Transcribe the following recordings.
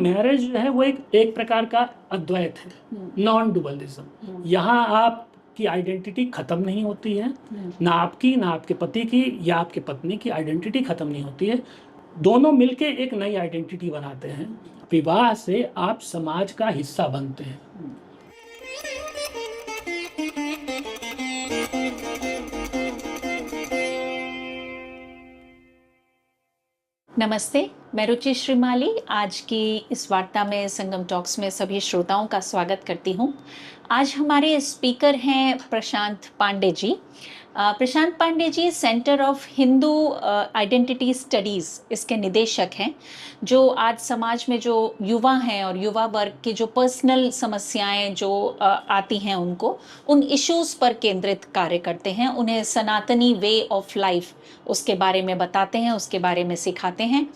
Marriage जो है वो एक प्रकार का अद्वैत है, नॉन डुअलिज्म। यहाँ आपकी आइडेंटिटी खत्म नहीं होती है, ना आपकी ना आपके पति की या आपके पत्नी की आइडेंटिटी खत्म नहीं होती है। दोनों मिलके एक नई आइडेंटिटी बनाते हैं। विवाह से आप समाज का हिस्सा बनते हैं। नमस्ते, मैं रुचि श्रीमाली आज की इस वार्ता में संगम टॉक्स में सभी श्रोताओं का स्वागत करती हूँ। आज हमारे स्पीकर हैं Prashant Pande ji. Prashant Pande ji centre of Hindu identity studies इसके निदेशक हैं, जो आज समाज में जो युवा हैं और युवा वर्ग की जो पर्सनल समस्याएं जो आती हैं उन इश्यूज़ पर केंद्रित कार्य करते हैं। उन्हें सनातनी वे ऑफ लाइफ उसके बारे में बताते हैं, उसके बारे में सिखाते हैं।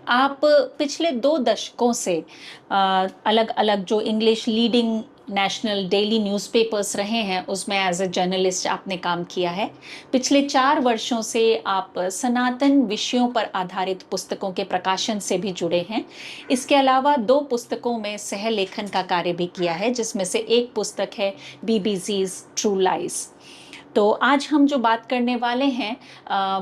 आप पिछले 2 दशकों से अलग अलग जो English leading national daily newspapers रहे हैं उसमें एज ए जर्नलिस्ट आपने काम किया है। पिछले 4 वर्षों से आप सनातन विषयों पर आधारित पुस्तकों के प्रकाशन से भी जुड़े हैं। इसके अलावा 2 पुस्तकों में सह लेखन का कार्य भी किया है, जिसमें से एक पुस्तक है बीबीसीज़ ट्रू लाइज। तो आज हम जो बात करने वाले हैं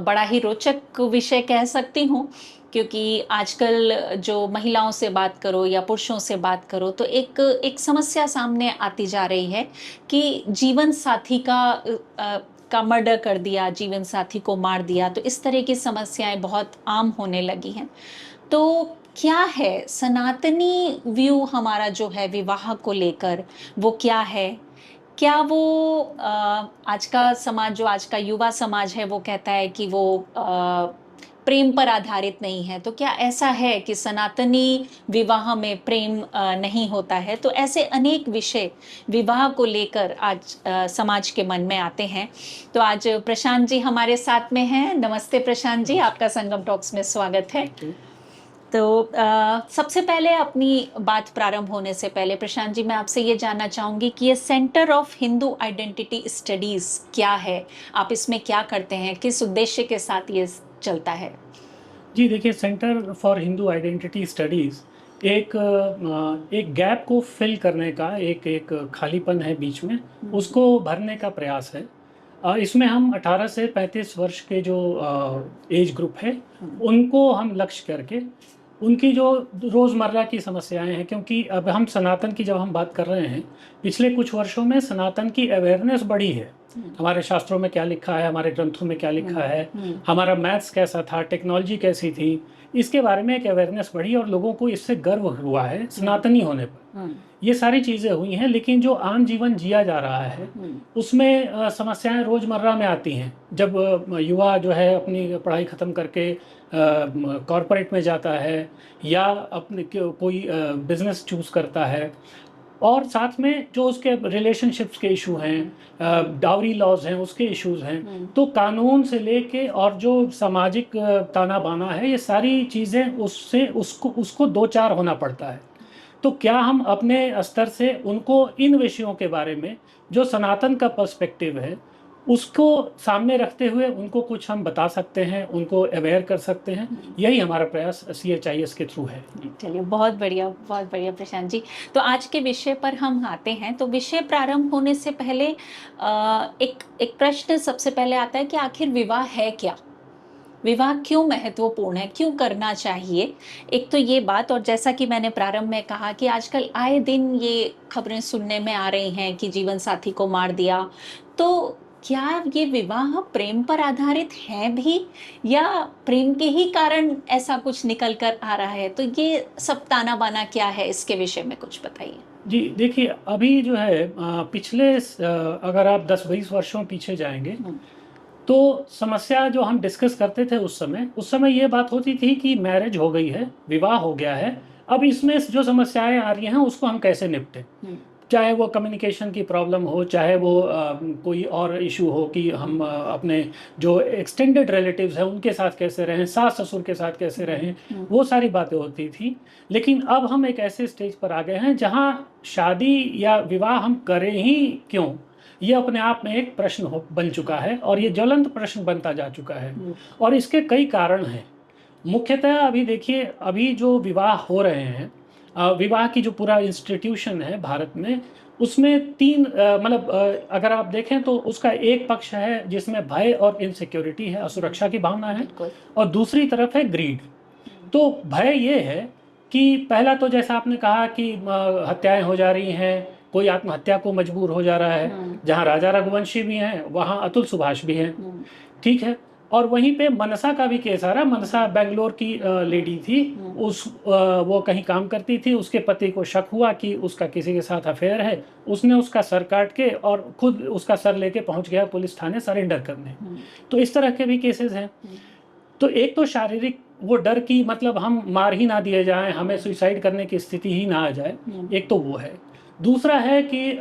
बड़ा ही रोचक विषय कह सकती हूँ, क्योंकि आजकल जो महिलाओं से बात करो या पुरुषों से बात करो तो एक समस्या सामने आती जा रही है कि जीवन साथी का मर्डर कर दिया, जीवन साथी को मार दिया। तो इस तरह की समस्याएं बहुत आम होने लगी हैं। तो क्या है सनातनी व्यू हमारा जो है विवाह को लेकर, वो क्या है? क्या वो आज का समाज, जो आज का युवा समाज है, वो कहता है कि वो प्रेम पर आधारित नहीं है। तो क्या ऐसा है कि सनातनी विवाह में प्रेम नहीं होता है? तो ऐसे अनेक विषय विवाह को लेकर आज समाज के मन में आते हैं। तो आज प्रशांत जी हमारे साथ में हैं। नमस्ते प्रशांत जी, आपका संगम टॉक्स में स्वागत है। तो सबसे पहले अपनी बात प्रारंभ होने से पहले प्रशांत जी, मैं आपसे ये जानना चाहूँगी कि ये centre of Hindu identity studies क्या है? आप इसमें क्या करते हैं? किस उद्देश्य के साथ ये चलता है? जी देखिए, centre for Hindu identity studies एक गैप को फिल करने का एक खालीपन है बीच में, उसको भरने का प्रयास है। इसमें हम 18 से 35 वर्ष के जो एज ग्रुप है उनको हम लक्ष्य करके उनकी जो रोज़मर्रा की समस्याएं हैं, क्योंकि अब हम सनातन की जब हम बात कर रहे हैं, पिछले कुछ वर्षों में सनातन की अवेयरनेस बढ़ी है। हमारे शास्त्रों में क्या लिखा है, हमारे ग्रंथों में क्या लिखा है, हमारा मैथ्स कैसा था, टेक्नोलॉजी कैसी थी, इसके बारे में एक अवेयरनेस बढ़ी और लोगों को इससे गर्व हुआ है सनातनी होने पर। ये सारी चीज़ें हुई हैं, लेकिन जो आम जीवन जिया जा रहा है उसमें समस्याएं रोज़मर्रा में आती हैं। जब युवा जो है अपनी पढ़ाई ख़त्म करके कॉरपोरेट में जाता है या अपने कोई बिज़नेस चूज़ करता है, और साथ में जो उसके रिलेशनशिप्स के इशू हैं, डाउरी लॉज हैं, उसके इश्यूज़ हैं, तो कानून से लेके और जो सामाजिक ताना बाना है, ये सारी चीज़ें उससे उसको दो चार होना पड़ता है। तो क्या हम अपने स्तर से उनको इन विषयों के बारे में जो सनातन का पर्सपेक्टिव है उसको सामने रखते हुए उनको कुछ हम बता सकते हैं, उनको अवेयर कर सकते हैं। यही हमारा प्रयास CHIS के थ्रू है। चलिए, बहुत बढ़िया प्रशांत जी। तो आज के विषय पर हम आते हैं। तो विषय प्रारंभ होने से पहले एक प्रश्न सबसे पहले आता है कि आखिर विवाह है क्या? विवाह क्यों महत्वपूर्ण है, क्यों करना चाहिए? एक तो ये बात, और जैसा कि मैंने प्रारंभ में कहा कि आजकल आए दिन ये खबरें सुनने में आ रही हैं कि जीवन साथी को मार दिया। तो क्या ये विवाह प्रेम पर आधारित है भी, या प्रेम के ही कारण ऐसा कुछ निकल कर आ रहा है? तो ये सब ताना बाना क्या है, इसके विषय में कुछ बताइए। जी देखिए, अभी जो है पिछले अगर आप 10-20 वर्षों पीछे जाएंगे तो समस्या जो हम डिस्कस करते थे उस समय ये बात होती थी कि मैरिज हो गई है, विवाह हो गया है, अब इसमें जो समस्याएं आ रही हैं उसको हम कैसे निपटें। चाहे वो कम्युनिकेशन की प्रॉब्लम हो, चाहे वो कोई और इशू हो कि हम अपने जो एक्सटेंडेड रिलेटिव्स हैं उनके साथ कैसे रहें, सास ससुर के साथ कैसे रहें, वो सारी बातें होती थी। लेकिन अब हम एक ऐसे स्टेज पर आ गए हैं जहां शादी या विवाह हम करें ही क्यों, ये अपने आप में एक प्रश्न बन चुका है, और ये ज्वलंत प्रश्न बनता जा चुका है। और इसके कई कारण हैं। मुख्यतः अभी देखिए, अभी जो विवाह हो रहे हैं विवाह की जो पूरा इंस्टीट्यूशन है भारत में, उसमें तीन अगर आप देखें तो उसका एक पक्ष है जिसमें भय और इनसिक्योरिटी है, असुरक्षा की भावना है, और दूसरी तरफ है ग्रीड। तो भय ये है कि पहला तो जैसा आपने कहा कि हत्याएं हो जा रही हैं, कोई आत्महत्या को मजबूर हो जा रहा है। जहाँ राजा रघुवंशी भी हैं वहाँ अतुल सुभाष भी हैं, ठीक है। और वहीं पे मनसा का भी केस आ रहा। मनसा बेंगलोर की लेडी थी, वो कहीं काम करती थी, उसके पति को शक हुआ कि उसका किसी के साथ अफेयर है, उसने उसका सर काट के और खुद उसका सर लेके पहुंच गया पुलिस थाने सरेंडर करने। तो इस तरह के भी केसेस हैं। तो एक तो शारीरिक वो डर की, मतलब हम मार ही ना दिए जाएं, हमें सुसाइड करने की स्थिति ही ना आ जाए, एक तो वो है। दूसरा है कि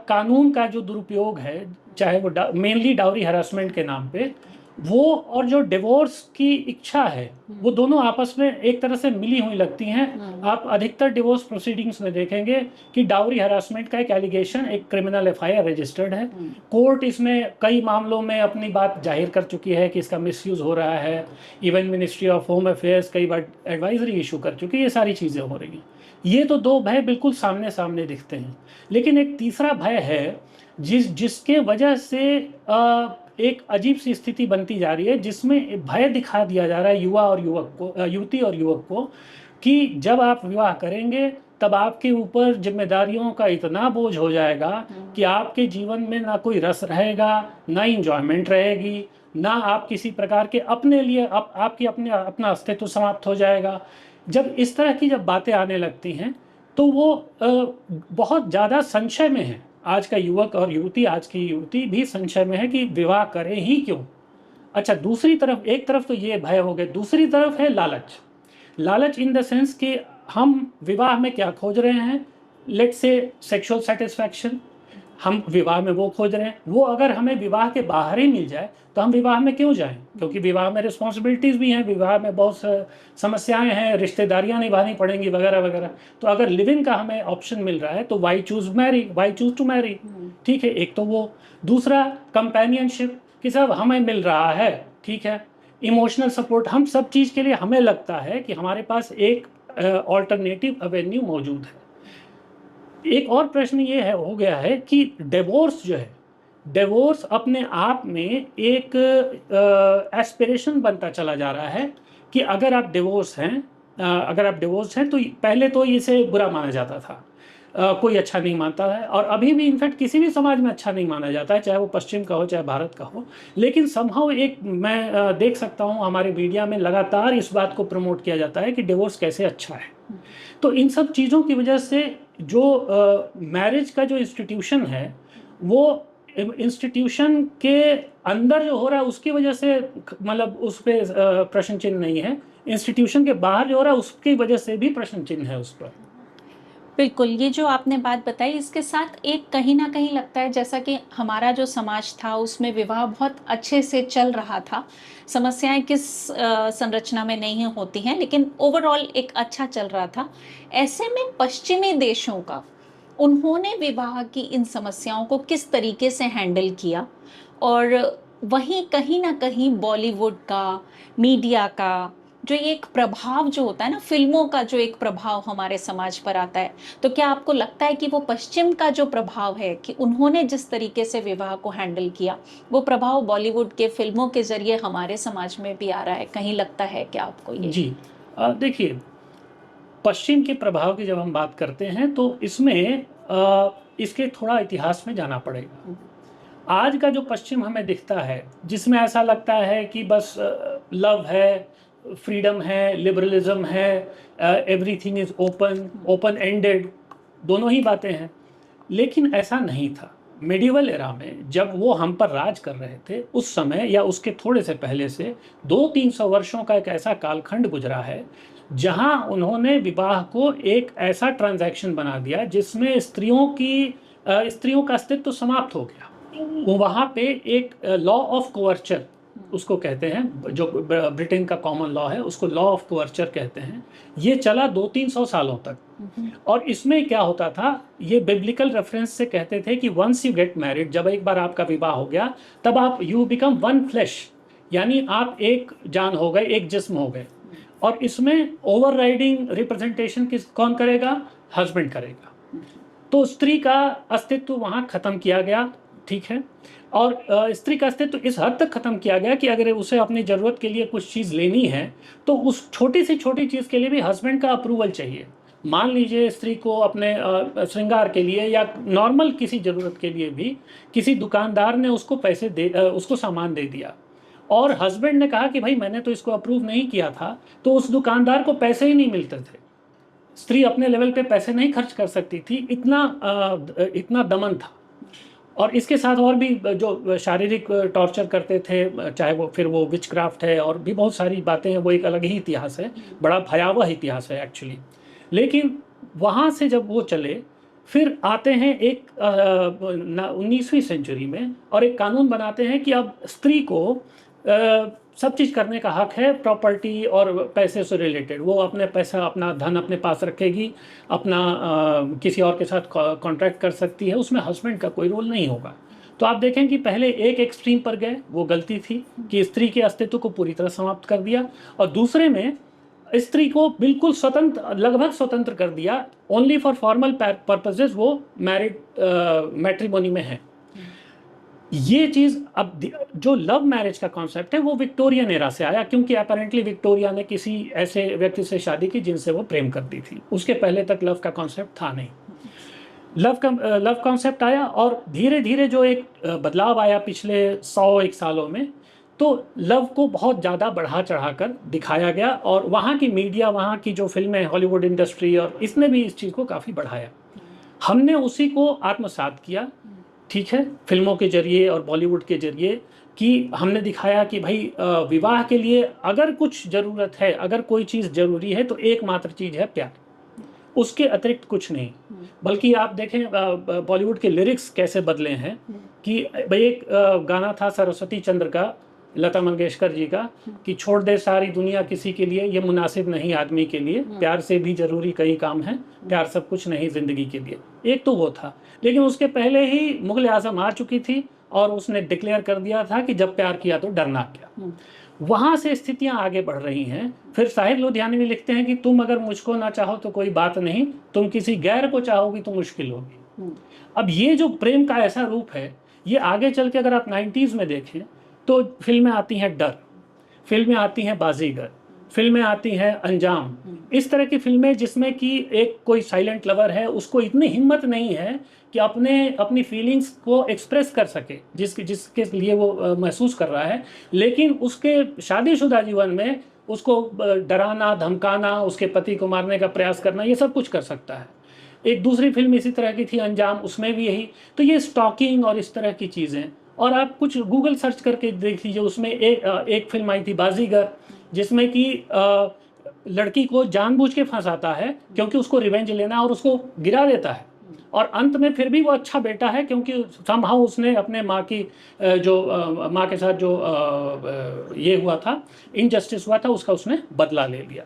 कानून का जो दुरुपयोग है, चाहे वो मेनली डाउरी हरासमेंट के नाम पे, वो और जो डिवोर्स की इच्छा है, वो दोनों आपस में एक तरह से मिली हुई लगती हैं। आप अधिकतर डिवोर्स प्रोसीडिंग्स में देखेंगे कि डाउरी हरासमेंट का एक एलिगेशन, एक क्रिमिनल एफआईआर रजिस्टर्ड है। कोर्ट इसमें कई मामलों में अपनी बात जाहिर कर चुकी है कि इसका मिसयूज हो रहा है। Even ministry of home affairs कई बार एडवाइजरी इशू कर चुकी है। ये सारी चीज़ें हो रही हैं। ये तो दो भय बिल्कुल सामने सामने दिखते हैं। लेकिन एक तीसरा भय है जिसके वजह से एक अजीब सी स्थिति बनती जा रही है, जिसमें भय दिखा दिया जा रहा है युवती और युवक को कि जब आप विवाह करेंगे तब आपके ऊपर जिम्मेदारियों का इतना बोझ हो जाएगा कि आपके जीवन में ना कोई रस रहेगा, ना इंजॉयमेंट रहेगी, ना आप किसी प्रकार के अपने लिए आपकी अपना अस्तित्व समाप्त हो जाएगा। जब इस तरह की जब बातें आने लगती हैं तो वो बहुत ज़्यादा संशय में है। आज का युवक और युवती, आज की युवती भी संशय में है कि विवाह करें ही क्यों। अच्छा, दूसरी तरफ, एक तरफ तो ये भय हो गए, दूसरी तरफ है लालच। लालच इन द सेंस कि हम विवाह में क्या खोज रहे हैं, लेट्स से सेक्सुअल सेटिस्फैक्शन, हम विवाह में वो खोज रहे हैं। वो अगर हमें विवाह के बाहर ही मिल जाए तो हम विवाह में क्यों जाएं, क्योंकि विवाह में रिस्पॉन्सिबिलिटीज़ भी हैं, विवाह में बहुत समस्याएं हैं, रिश्तेदारियां निभानी पड़ेंगी वगैरह वगैरह। तो अगर लिव इन का हमें ऑप्शन मिल रहा है तो वाई चूज टू मैरी, ठीक है, एक तो वो। दूसरा कंपेनियनशिप, कि सब हमें मिल रहा है, ठीक है, इमोशनल सपोर्ट, हम सब चीज़ के लिए हमें लगता है कि हमारे पास एक ऑल्टरनेटिव एवेन्यू मौजूद है। एक और प्रश्न ये है, हो गया है कि डिवोर्स जो है, डिवोर्स अपने आप में एक एस्पिरेशन बनता चला जा रहा है कि अगर आप डिवोर्स हैं तो पहले तो इसे बुरा माना जाता था, कोई अच्छा नहीं मानता है, और अभी भी इनफैक्ट किसी भी समाज में अच्छा नहीं माना जाता है, चाहे वो पश्चिम का हो चाहे भारत का हो। लेकिन समहाउ एक मैं देख सकता हूँ हमारे मीडिया में लगातार इस बात को प्रमोट किया जाता है कि डिवोर्स कैसे अच्छा है। तो इन सब चीज़ों की वजह से जो मैरिज का जो इंस्टीट्यूशन है, वो इंस्टीट्यूशन के अंदर जो हो रहा है उसकी वजह से, मतलब उस पर प्रश्न चिन्ह नहीं है। इंस्टीट्यूशन के बाहर जो हो रहा है उसकी वजह से भी प्रश्न चिन्ह है उस पर। बिल्कुल, ये जो आपने बात बताई, इसके साथ एक कहीं ना कहीं लगता है जैसा कि हमारा जो समाज था उसमें विवाह बहुत अच्छे से चल रहा था, समस्याएं किस संरचना में नहीं होती हैं, लेकिन ओवरऑल एक अच्छा चल रहा था। ऐसे में पश्चिमी देशों का, उन्होंने विवाह की इन समस्याओं को किस तरीके से हैंडल किया, और वहीं कहीं ना कहीं बॉलीवुड का, मीडिया का जो ये एक प्रभाव जो होता है ना, फिल्मों का जो एक प्रभाव हमारे समाज पर आता है, तो क्या आपको लगता है कि वो पश्चिम का जो प्रभाव है कि उन्होंने जिस तरीके से विवाह को हैंडल किया, वो प्रभाव बॉलीवुड के फिल्मों के जरिए हमारे समाज में भी आ रहा है? कहीं लगता है क्या आपको ये? जी, देखिए, पश्चिम के प्रभाव की जब हम बात करते हैं तो इसमें इसके थोड़ा इतिहास में जाना पड़ेगा। आज का जो पश्चिम हमें दिखता है, जिसमें ऐसा लगता है कि बस लव है, फ्रीडम है, लिबरलिज्म है, एवरीथिंग इज ओपन एंडेड, दोनों ही बातें हैं। लेकिन ऐसा नहीं था। मिडिवल एरा में जब वो हम पर राज कर रहे थे, उस समय या उसके थोड़े से पहले से 200-300 वर्षों का एक ऐसा कालखंड गुजरा है जहां उन्होंने विवाह को एक ऐसा ट्रांजैक्शन बना दिया जिसमें स्त्रियों का अस्तित्व समाप्त हो गया। वहाँ पे एक लॉ ऑफ कोवर्चर उसको कहते हैं, जो ब्रिटेन का कॉमन लॉ है उसको लॉ ऑफ कोवर्चर कहते हैं। ये चला 200-300 सालों तक। और इसमें क्या होता था, ये बिब्लिकल रेफरेंस से कहते थे कि वंस यू गेट मैरिड, जब एक बार आपका विवाह हो गया तब आप यू बिकम वन फ्लैश, यानी आप एक जान हो गए, एक जिस्म हो गए। और इसमें ओवरराइडिंग रिप्रेजेंटेशन किस कौन करेगा? हस्बैंड करेगा। तो स्त्री का अस्तित्व वहाँ खत्म किया गया, ठीक है। और स्त्री का अस्तित्व इस हद तक खत्म किया गया कि अगर उसे अपनी ज़रूरत के लिए कुछ चीज़ लेनी है तो उस छोटी से छोटी चीज़ के लिए भी हस्बैंड का अप्रूवल चाहिए। मान लीजिए स्त्री को अपने श्रृंगार के लिए या नॉर्मल किसी ज़रूरत के लिए भी किसी दुकानदार ने उसको पैसे उसको सामान दे दिया और हस्बैंड ने कहा कि भाई मैंने तो इसको अप्रूव नहीं किया था, तो उस दुकानदार को पैसे ही नहीं मिलते थे। स्त्री अपने लेवल पे पैसे नहीं खर्च कर सकती थी, इतना दमन था। और इसके साथ और भी जो शारीरिक टॉर्चर करते थे, चाहे वो फिर वो विच क्राफ्ट है और भी बहुत सारी बातें हैं, वो एक अलग ही इतिहास है, बड़ा भयावह इतिहास है एक्चुअली। लेकिन वहाँ से जब वो चले फिर आते हैं एक 19वीं सेंचुरी में और एक कानून बनाते हैं कि अब स्त्री को सब चीज़ करने का हक है, प्रॉपर्टी और पैसे से रिलेटेड। वो अपने पैसा अपना धन अपने पास रखेगी, अपना किसी और के साथ कॉन्ट्रैक्ट कर सकती है, उसमें हस्बैंड का कोई रोल नहीं होगा। तो आप देखें कि पहले एक एक्सट्रीम पर गए, वो गलती थी कि स्त्री के अस्तित्व को पूरी तरह समाप्त कर दिया, और दूसरे में स्त्री को बिल्कुल स्वतंत्र, लगभग स्वतंत्र कर दिया, ओनली फॉर फॉर्मल पर्पसेस वो मैट्रिमोनी में है। ये चीज़ अब जो लव मैरिज का कॉन्सेप्ट है वो विक्टोरियन एरा से आया, क्योंकि अपेरेंटली विक्टोरिया ने किसी ऐसे व्यक्ति से शादी की जिनसे वो प्रेम करती थी। उसके पहले तक लव का कॉन्सेप्ट था नहीं। लव कॉन्सेप्ट आया और धीरे धीरे जो एक बदलाव आया पिछले 100-1 सालों में, तो लव को बहुत ज़्यादा बढ़ा चढ़ाकर दिखाया गया और वहाँ की मीडिया, वहाँ की जो फिल्में, हॉलीवुड इंडस्ट्री और इसने भी इस चीज़ को काफ़ी बढ़ाया। हमने उसी को आत्मसात किया, ठीक है, फिल्मों के जरिए और बॉलीवुड के जरिए, कि हमने दिखाया कि भाई विवाह के लिए अगर कुछ ज़रूरत है, अगर कोई चीज़ ज़रूरी है तो एकमात्र चीज़ है प्यार, उसके अतिरिक्त कुछ नहीं। बल्कि आप देखें बॉलीवुड के लिरिक्स कैसे बदले हैं कि भाई एक गाना था सरस्वती चंद्र का, लता मंगेशकर जी का, कि छोड़ दे सारी दुनिया किसी के लिए, ये मुनासिब नहीं आदमी के लिए, प्यार से भी ज़रूरी कई काम है, प्यार सब कुछ नहीं ज़िंदगी के लिए। एक तो वो था, लेकिन उसके पहले ही मुग़ल आज़म आ चुकी थी और उसने डिक्लेयर कर दिया था कि जब प्यार किया तो डरना क्या। वहाँ से स्थितियाँ आगे बढ़ रही हैं। फिर साहिर लुधियानवी लिखते हैं कि तुम अगर मुझको ना चाहो तो कोई बात नहीं, तुम किसी गैर को चाहोगी तो मुश्किल होगी। अब ये जो प्रेम का ऐसा रूप है, ये आगे चल के अगर आप 90s में देखें तो फिल्में आती हैं डर, फिल्में आती हैं बाजीगर, फिल्में आती हैं अंजाम, इस तरह की फिल्में जिसमें कि एक कोई साइलेंट लवर है, उसको इतनी हिम्मत नहीं है कि अपनी फीलिंग्स को एक्सप्रेस कर सके जिसके लिए वो महसूस कर रहा है, लेकिन उसके शादीशुदा जीवन में उसको डराना, धमकाना, उसके पति को मारने का प्रयास करना, ये सब कुछ कर सकता है। एक दूसरी फिल्म इसी तरह की थी अंजाम, उसमें भी यही। तो ये स्टॉकिंग और इस तरह की चीज़ें, और आप कुछ गूगल सर्च करके देख लीजिए, उसमें एक फिल्म आई थी बाजीगर, जिसमें कि लड़की को जानबूझ के फंसाता है क्योंकि उसको रिवेंज लेना, और उसको गिरा देता है, और अंत में फिर भी वो अच्छा बेटा है क्योंकि समहाउ उसने अपने माँ के साथ जो ये हुआ था, इनजस्टिस हुआ था, उसका उसने बदला ले लिया।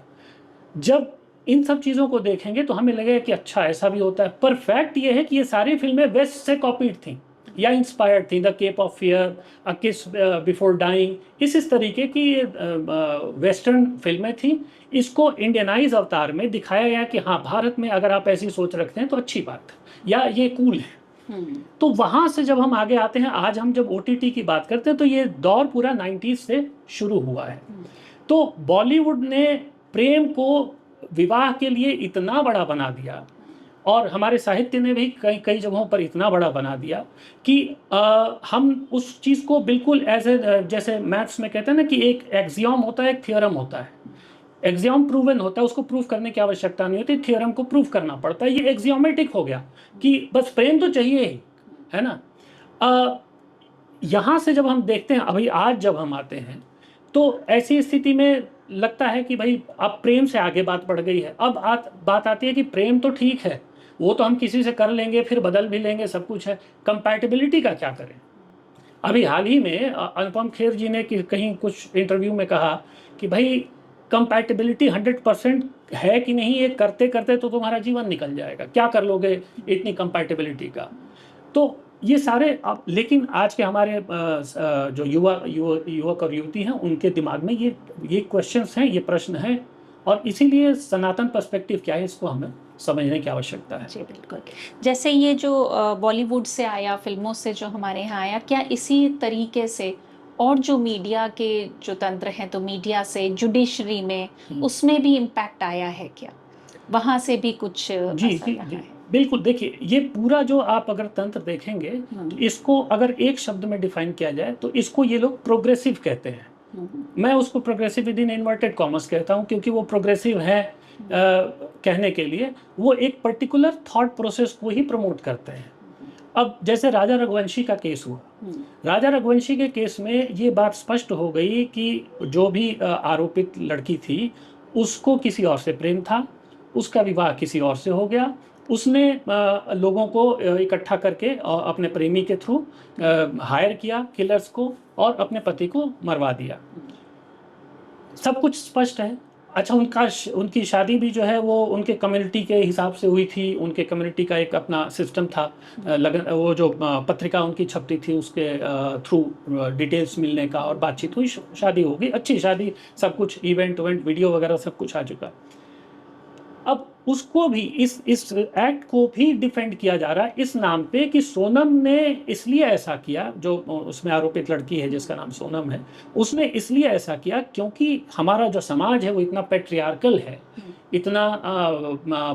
जब इन सब चीज़ों को देखेंगे तो हमें लगेगा कि अच्छा ऐसा भी होता है, पर फैक्ट ये है कि ये सारी फिल्में वेस्ट से कॉपीड थी या इंस्पायर्ड थी। द केप ऑफ फियर, अ किस बिफोर डाइंग, इस तरीके की वेस्टर्न फिल्में थी। इसको इंडियनाइज अवतार में दिखाया गया कि हाँ, भारत में अगर आप ऐसी सोच रखते हैं तो अच्छी बात है, या ये कूल है। तो वहाँ से जब हम आगे आते हैं, आज हम जब OTT की बात करते हैं तो ये दौर पूरा 90s से शुरू हुआ है। तो बॉलीवुड ने प्रेम को विवाह के लिए इतना बड़ा बना दिया, और हमारे साहित्य ने भी कई जगहों पर इतना बड़ा बना दिया कि हम उस चीज़ को बिल्कुल जैसे मैथ्स में कहते हैं ना कि एक एक्सियम होता है, एक थियोरम होता है। एक्सियम प्रूवन होता है, उसको प्रूव करने की आवश्यकता नहीं होती, थियोरम को प्रूव करना पड़ता है। ये एक्सियोमेटिक हो गया कि बस प्रेम तो चाहिए ही, है ना। यहाँ से जब हम देखते हैं, अभी आज जब हम आते हैं तो ऐसी स्थिति में लगता है कि भाई अब प्रेम से आगे बात बढ़ गई है। अब बात आती है कि प्रेम तो ठीक है, वो तो हम किसी से कर लेंगे, फिर बदल भी लेंगे, सब कुछ है, कंपैटिबिलिटी का क्या करें। अभी हाल ही में अनुपम खेर जी ने कहीं कुछ इंटरव्यू में कहा कि भाई कंपैटिबिलिटी 100% है कि नहीं, ये करते करते तो तुम्हारा जीवन निकल जाएगा, क्या कर लोगे इतनी कंपैटिबिलिटी का। तो ये सारे लेकिन आज के हमारे जो युवक और युवती हैं, उनके दिमाग में ये क्वेश्चंस हैं, ये प्रश्न हैं और इसीलिए सनातन पर्सपेक्टिव क्या है इसको हमें समझने की आवश्यकता है। जी बिल्कुल। जैसे ये जो बॉलीवुड से आया, फिल्मों से जो हमारे यहाँ आया, क्या इसी तरीके से और जो मीडिया के जो तंत्र हैं, तो मीडिया से जुडिशरी में उसमें भी इम्पैक्ट आया है क्या? वहाँ से भी कुछ जी असर जी रहा जी है? बिल्कुल। देखिए, ये पूरा जो आप अगर तंत्र देखेंगे तो इसको अगर एक शब्द में डिफाइन किया जाए तो इसको ये लोग प्रोग्रेसिव कहते हैं। मैं उसको progressive with in inverted commas कहता हूँ, क्योंकि वो प्रोग्रेसिव है कहने के लिए वो एक पर्टिकुलर थॉट प्रोसेस को ही प्रमोट करते हैं। अब जैसे राजा रघुवंशी का केस हुआ, राजा रघुवंशी के केस में ये बात स्पष्ट हो गई कि जो भी आरोपित लड़की थी उसको किसी और से प्रेम था, उसका विवाह किसी और से हो गया, उसने लोगों को इकट्ठा करके अपने प्रेमी के थ्रू हायर किया किलर्स को और अपने पति को मरवा दिया। सब कुछ स्पष्ट है। अच्छा, उनकी शादी भी जो है वो उनके कम्युनिटी के हिसाब से हुई थी। उनके कम्युनिटी का एक अपना सिस्टम था, लगन वो जो पत्रिका उनकी छपती थी उसके थ्रू डिटेल्स मिलने का और बातचीत हुई, शादी हो गई, अच्छी शादी, सब कुछ इवेंट वीडियो वगैरह सब कुछ आ चुका। अब उसको भी इस एक्ट को भी डिफेंड किया जा रहा है इस नाम पे कि सोनम ने इसलिए ऐसा किया, जो उसमें आरोपित लड़की है जिसका नाम सोनम है, उसने इसलिए ऐसा किया क्योंकि हमारा जो समाज है वो इतना पैट्रियार्कल है, इतना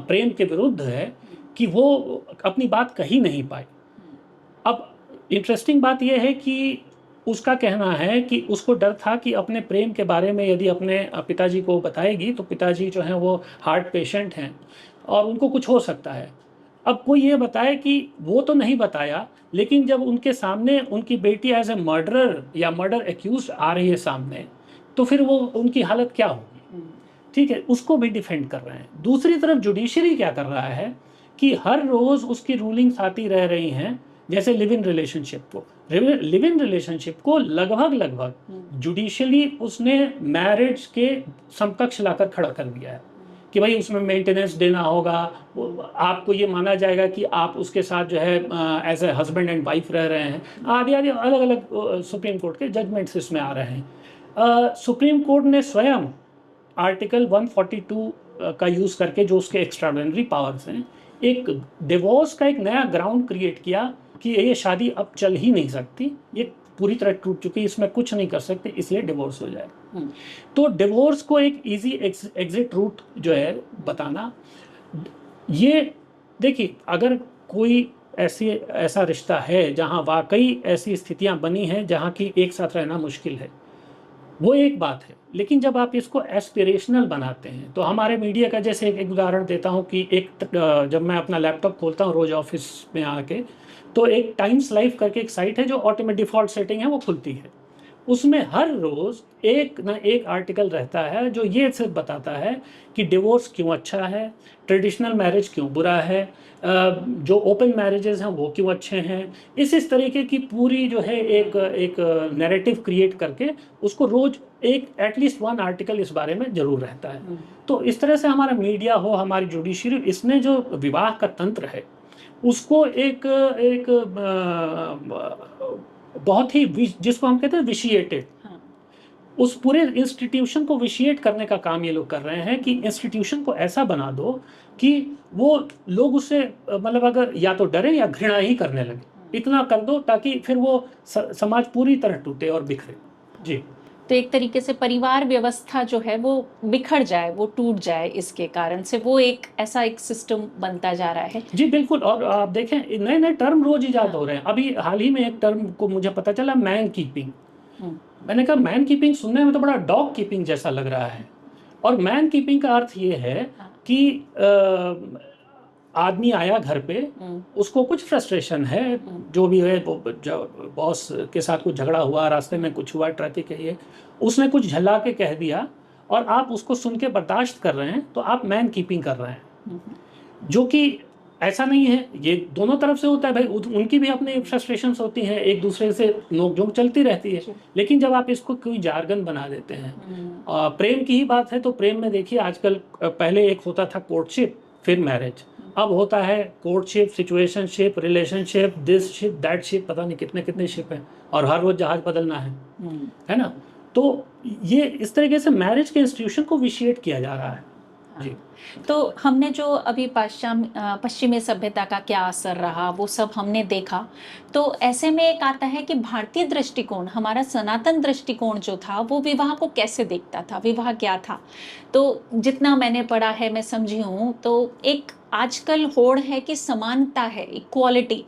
प्रेम के विरुद्ध है कि वो अपनी बात कही नहीं पाई। अब इंटरेस्टिंग बात यह है कि उसका कहना है कि उसको डर था कि अपने प्रेम के बारे में यदि अपने पिताजी को बताएगी तो पिताजी जो हैं वो हार्ट पेशेंट हैं और उनको कुछ हो सकता है। अब कोई ये बताए कि वो तो नहीं बताया, लेकिन जब उनके सामने उनकी बेटी एज ए मर्डरर या मर्डर एक्यूज आ रही है सामने, तो फिर वो उनकी हालत क्या होगी। ठीक है, उसको भी डिफेंड कर रहे हैं। दूसरी तरफ जुडिशरी क्या कर रहा है कि हर रोज उसकी रूलिंग्स आती रह रही हैं, जैसे लिव इन रिलेशनशिप को लगभग जुडिशियली उसने मैरिज के समकक्ष लाकर खड़ा कर दिया है कि भाई उसमें मेंटेनेंस देना होगा, आपको ये माना जाएगा कि आप उसके साथ जो है as a husband and wife रह रहे हैं, आदि आदि अलग अलग सुप्रीम कोर्ट के जजमेंट्स इसमें आ रहे हैं। सुप्रीम कोर्ट ने स्वयं आर्टिकल 142 का यूज़ करके, जो उसके एक्स्ट्राऑर्डिनरी पावर्स हैं, एक डिवोर्स का एक नया ग्राउंड क्रिएट किया कि ये शादी अब चल ही नहीं सकती, ये पूरी तरह टूट चुकी, इसमें कुछ नहीं कर सकते, इसलिए डिवोर्स हो जाए। तो डिवोर्स को एक इजी एग्जिट रूट जो है बताना, ये देखिए, अगर कोई ऐसा रिश्ता है जहां वाकई ऐसी स्थितियां बनी हैं जहां की एक साथ रहना मुश्किल है, वो एक बात है। लेकिन जब आप इसको एस्पिरेशनल बनाते हैं, तो हमारे मीडिया का, जैसे एक उदाहरण देता हूँ कि जब मैं अपना लैपटॉप खोलता हूँ रोज ऑफिस में आके, तो एक टाइम्स लाइफ करके एक साइट है जो ऑटोमेटिक डिफ़ॉल्ट सेटिंग है वो खुलती है। उसमें हर रोज़ एक ना एक आर्टिकल रहता है जो ये सिर्फ बताता है कि डिवोर्स क्यों अच्छा है, ट्रेडिशनल मैरिज क्यों बुरा है, जो ओपन मैरिजेस हैं वो क्यों अच्छे हैं। इस तरीके की पूरी जो है एक नैरेटिव क्रिएट करके उसको रोज़ एक एटलीस्ट वन आर्टिकल इस बारे में ज़रूर रहता है। तो इस तरह से हमारा मीडिया हो, हमारी जुडिशरी, इसने जो विवाह का तंत्र है उसको एक बहुत ही जिसको हम कहते हैं विशिएटेड, उस पूरे इंस्टीट्यूशन को विशिएट करने का काम ये लोग कर रहे हैं कि इंस्टीट्यूशन को ऐसा बना दो कि वो लोग उससे मतलब अगर या तो डरे या घृणा ही करने लगे। इतना कर दो ताकि फिर वो समाज पूरी तरह टूटे और बिखरे। जी, तो एक तरीके से परिवार व्यवस्था जो है वो बिखर जाए, वो टूट जाए, इसके कारण से वो एक ऐसा एक सिस्टम बनता जा रहा है। जी बिल्कुल। और आप देखें नए नए टर्म रोज इजाद हो रहे हैं। अभी हाल ही में एक टर्म को मुझे पता चला, मैन कीपिंग। मैंने कहा मैन कीपिंग सुनने में तो बड़ा डॉग कीपिंग जैसा लग रहा है। और मैन कीपिंग का अर्थ ये है कि आदमी आया घर पे, उसको कुछ फ्रस्ट्रेशन है, जो भी है, बॉस के साथ कुछ झगड़ा हुआ, रास्ते में कुछ हुआ, ट्रैफिक है, ये उसने कुछ झल्ला के कह दिया और आप उसको सुन के बर्दाश्त कर रहे हैं, तो आप मैन कीपिंग कर रहे हैं। जो कि ऐसा नहीं है, ये दोनों तरफ से होता है भाई, उनकी भी अपनी फ्रस्ट्रेशंस होती हैं, एक दूसरे से नोकझोंक चलती रहती है। लेकिन जब आप इसको कोई जार्गन बना देते हैं, प्रेम की ही बात है तो प्रेम में देखिए आजकल, पहले एक होता था कोर्टशिप, फिर मैरिज, अब होता है courtship, situationship, relationship, this ship that ship, पता नहीं कितने कितने शिप हैं, और हर रोज जहाज बदलना है ना। तो ये इस तरीके से मैरिज के इंस्टीट्यूशन को विशिएट किया जा रहा है जी। तो हमने जो अभी पश्चिमी सभ्यता का क्या असर रहा वो सब हमने देखा, तो ऐसे में एक आता है कि भारतीय दृष्टिकोण, हमारा सनातन दृष्टिकोण जो था वो विवाह को कैसे देखता था, विवाह क्या था। तो जितना मैंने पढ़ा है, मैं समझी हूँ, तो एक आजकल होड़ है कि समानता है, इक्वालिटी,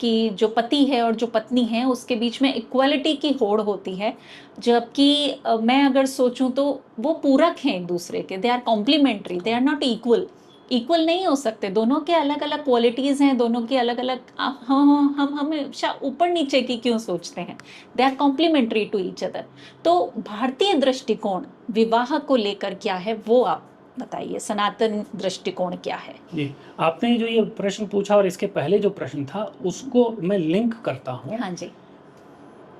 कि जो पति है और जो पत्नी है उसके बीच में इक्वालिटी की होड़ होती है। जबकि मैं अगर सोचूं तो वो पूरक हैं एक दूसरे के, they are complementary, they are not equal. Equal नहीं हो सकते, दोनों के अलग अलग क्वालिटीज़ हैं, दोनों की अलग अलग, हम हमेशा ऊपर नीचे की क्यों सोचते हैं, they are complementary to each other. तो भारतीय दृष्टिकोण विवाह को लेकर क्या है वो आप बताइए, सनातन दृष्टिकोण क्या है। जी, आपने जो ये प्रश्न पूछा और इसके पहले जो प्रश्न था उसको मैं लिंक करता हूँ। हाँ जी।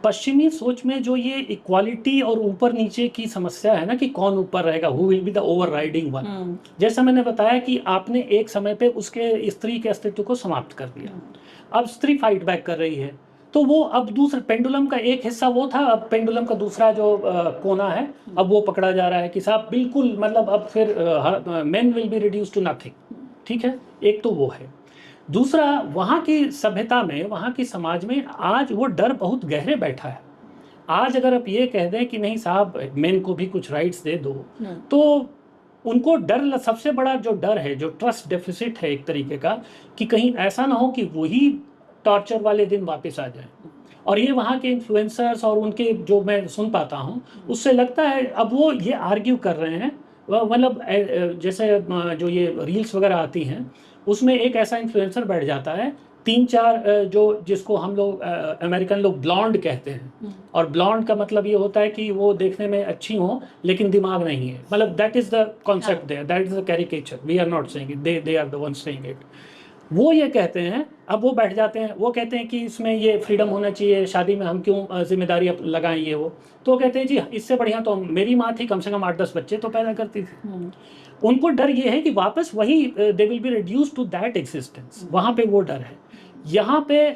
पश्चिमी सोच में जो ये इक्वालिटी और ऊपर नीचे की समस्या है ना, कि कौन ऊपर रहेगा, who will be the overriding one, जैसा मैंने बताया कि आपने एक समय पे उसके स्त्री के अस्तित्व को समाप्त कर दिया। अब स्त्री फाइट बैक कर रही है, तो वो अब दूसरे पेंडुलम का एक हिस्सा वो था, अब पेंडुलम का दूसरा जो कोना है अब वो पकड़ा जा रहा है कि साहब बिल्कुल, मतलब अब फिर men will be reduce to nothing. ठीक है, एक तो वो है। दूसरा, वहाँ की सभ्यता में, वहाँ की समाज में आज वो डर बहुत गहरे बैठा है। आज अगर आप ये कह दें कि नहीं साहब मेन को भी कुछ राइट्स दे दो, तो उनको डर, सबसे बड़ा जो डर है, जो ट्रस्ट डेफिसिट है एक तरीके का, कि कहीं ऐसा ना हो कि वही टॉर्चर वाले दिन वापस आ जाए। और ये वहाँ के इन्फ्लुएंसर्स और उनके जो मैं सुन पाता हूँ उससे लगता है अब वो ये आर्ग्यू कर रहे हैं, मतलब जैसे जो ये रील्स वगैरह आती हैं उसमें एक ऐसा इन्फ्लुएंसर बैठ जाता है, 3-4 जो जिसको हम लोग अमेरिकन लोग ब्लॉन्ड कहते हैं, और ब्लॉन्ड का मतलब ये होता है कि वो देखने में अच्छी हो लेकिन दिमाग नहीं है, मतलब that is the concept there, that is the caricature, we are not saying it, they are the one saying it. वो ये कहते हैं, अब वो बैठ जाते हैं, वो कहते हैं कि इसमें ये फ्रीडम होना चाहिए, शादी में हम क्यों जिम्मेदारी लगाएं ये वो। तो वो कहते हैं जी इससे बढ़िया तो मेरी माँ थी, कम से कम 8-10 बच्चे तो पैदा करती थी। उनको डर ये है कि वापस वही they will be reduce to that existence, वहाँ पे वो डर है। यहाँ पे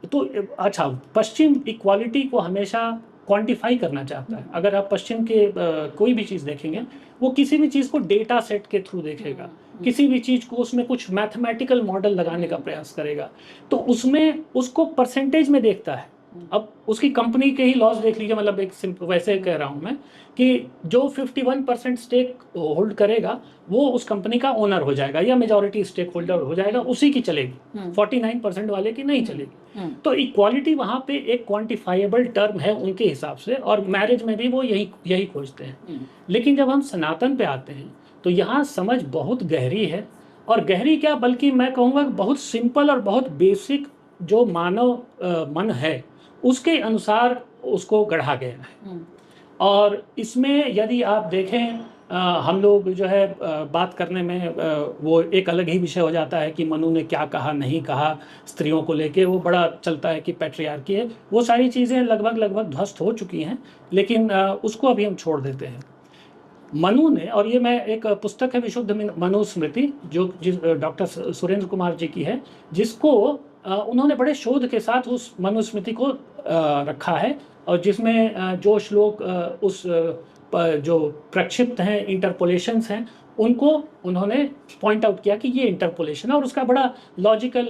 तो अच्छा, पश्चिम इक्वालिटी को हमेशा क्वांटिफाई करना चाहता है। अगर आप पश्चिम के कोई भी चीज़ देखेंगे, वो किसी भी चीज़ को डेटा सेट के थ्रू देखेगा, किसी भी चीज़ को उसमें कुछ मैथमेटिकल मॉडल लगाने का प्रयास करेगा, तो उसमें उसको परसेंटेज में देखता है। अब उसकी कंपनी के ही लॉस देख लीजिए, मतलब एक वैसे कह रहा हूँ मैं कि जो 51% स्टेक होल्ड करेगा वो उस कंपनी का ओनर हो जाएगा या मेजॉरिटी स्टेक होल्डर हो जाएगा, उसी की चलेगी, 49% वाले की नहीं चलेगी। तो इक्वालिटी वहाँ पे एक क्वांटिफाइबल टर्म है उनके हिसाब से, और मैरिज में भी वो यही खोजते हैं। लेकिन जब हम सनातन पे आते हैं तो यहाँ समझ बहुत गहरी है, और गहरी क्या, बल्कि मैं कहूँगा बहुत सिंपल और बहुत बेसिक जो मानव मन है उसके अनुसार उसको गढ़ा गया है। और इसमें यदि आप देखें, हम लोग जो है बात करने में वो एक अलग ही विषय हो जाता है कि मनु ने क्या कहा नहीं कहा स्त्रियों को लेके, वो बड़ा चलता है कि पैट्रियार्की है, वो सारी चीज़ें लगभग ध्वस्त हो चुकी हैं, लेकिन उसको अभी हम छोड़ देते हैं। मनु ने, और ये मैं एक पुस्तक है विशुद्ध मनुस्मृति जो डॉक्टर सुरेंद्र कुमार जी की है, जिसको उन्होंने बड़े शोध के साथ उस मनुस्मृति को रखा है, और जिसमें जो श्लोक उस जो प्रक्षिप्त हैं, इंटरपोलेशंस हैं, उनको उन्होंने पॉइंट आउट किया कि ये इंटरपोलेशन है, और उसका बड़ा लॉजिकल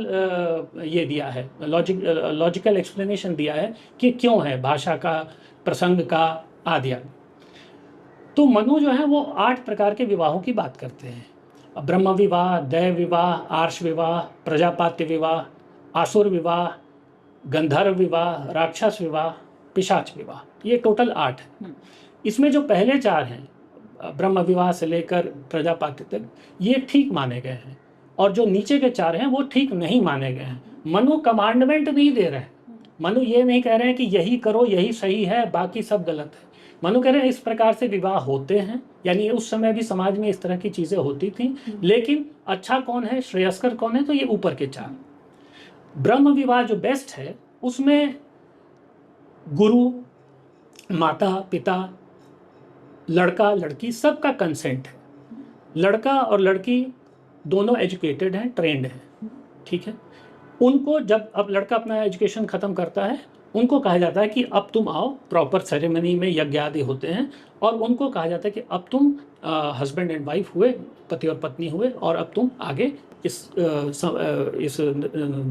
ये दिया है, लॉजिकल एक्सप्लेनेशन दिया है कि क्यों है, भाषा का, प्रसंग का, आदि। तो मनु जो है वो 8 प्रकार के विवाहों की बात करते हैं। ब्रह्म विवाह, दैव विवाह, आर्ष विवाह, प्रजापात्य विवाह, आसुर विवाह, गंधर्व विवाह, राक्षस विवाह, पिशाच विवाह, ये टोटल 8 है। इसमें जो पहले 4 हैं, ब्रह्म विवाह से लेकर प्रजापात्य तक, ये ठीक माने गए हैं, और जो नीचे के 4 हैं वो ठीक नहीं माने गए हैं। मनु कमांडमेंट नहीं दे रहे हैं, मनु ये नहीं कह रहे हैं कि यही करो यही सही है बाकी सब गलत है। मनु कह रहे हैं इस प्रकार से विवाह होते हैं, यानी उस समय भी समाज में इस तरह की चीज़ें होती थी, लेकिन अच्छा कौन है, श्रेयस्कर कौन है, तो ये ऊपर के 4। ब्रह्म विवाह जो बेस्ट है, उसमें गुरु, माता पिता, लड़का लड़की सबका कंसेंट है, लड़का और लड़की दोनों एजुकेटेड हैं, ट्रेंड हैं, ठीक है। उनको जब अब लड़का अपना एजुकेशन ख़त्म करता है उनको कहा जाता है कि अब तुम आओ, प्रॉपर सेरेमनी में यज्ञ आदि होते हैं, और उनको कहा जाता है कि अब तुम हस्बैंड एंड वाइफ हुए, पति और पत्नी हुए, और अब तुम आगे इस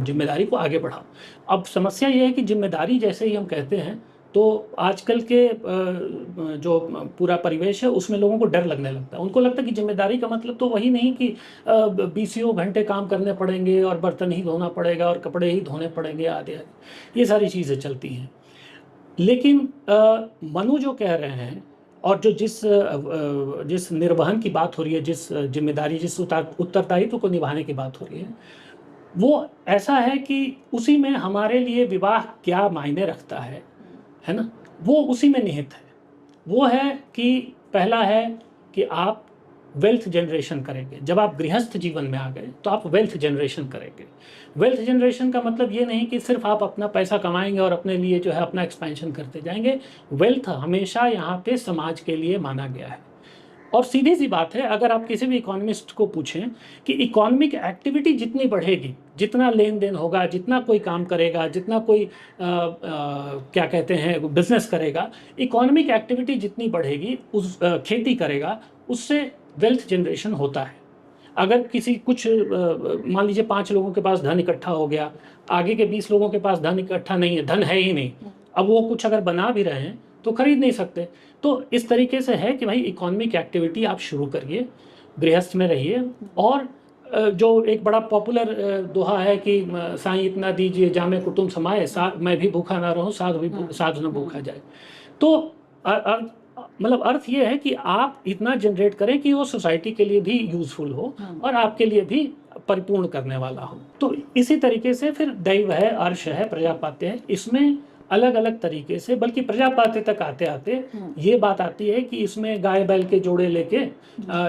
जिम्मेदारी को आगे बढ़ाओ। अब समस्या ये है कि जिम्मेदारी जैसे ही हम कहते हैं तो आजकल के जो पूरा परिवेश है उसमें लोगों को डर लगने लगता है। उनको लगता है कि जिम्मेदारी का मतलब तो वही नहीं कि 20 घंटे काम करने पड़ेंगे और बर्तन ही धोना पड़ेगा और कपड़े ही धोने पड़ेंगे आदि आदि, ये सारी चीज़ें चलती हैं। लेकिन मनु जो कह रहे हैं, और जो जिस निर्वहन की बात हो रही है, जिस जिम्मेदारी, जिस उत्तरदायित्व को निभाने की बात हो रही है, वो ऐसा है कि उसी में हमारे लिए विवाह क्या मायने रखता है ना, वो उसी में निहित है। वो है कि पहला है कि आप वेल्थ जनरेशन करेंगे। जब आप गृहस्थ जीवन में आ गए तो आप वेल्थ जनरेशन करेंगे। वेल्थ जनरेशन का मतलब ये नहीं कि सिर्फ आप अपना पैसा कमाएंगे और अपने लिए जो है अपना एक्सपेंशन करते जाएंगे। वेल्थ हमेशा यहाँ पे समाज के लिए माना गया है। और सीधी सी बात है, अगर आप किसी भी इकोनॉमिस्ट को पूछें कि इकोनॉमिक एक्टिविटी जितनी बढ़ेगी, जितना लेन देन होगा, जितना कोई काम करेगा, जितना कोई क्या कहते हैं बिजनेस करेगा, इकोनॉमिक एक्टिविटी जितनी बढ़ेगी, उस खेती करेगा, उससे वेल्थ जनरेशन होता है। अगर किसी कुछ मान लीजिए 5 लोगों के पास धन इकट्ठा हो गया, आगे के 20 लोगों के पास धन इकट्ठा नहीं है, धन है ही नहीं, अब वो कुछ अगर बना भी रहे हैं तो खरीद नहीं सकते। तो इस तरीके से है कि भाई इकोनॉमिक एक्टिविटी आप शुरू करिए, गृहस्थ में रहिए। और जो एक बड़ा पॉपुलर दोहा है कि साईं इतना दीजिए जामे कुटुंब समाए, मैं भी भूखा ना रहूं, साधु न भूखा जाए। तो मतलब अर्थ ये है कि आप इतना जनरेट करें कि वो सोसाइटी के लिए भी यूजफुल हो और आपके लिए भी परिपूर्ण करने वाला हो। तो इसी तरीके से फिर दैव है, अर्श है, प्रजापात्य है, इसमें अलग अलग तरीके से, बल्कि प्रजापात्य तक आते आते ये बात आती है कि इसमें गाय बैल के जोड़े लेके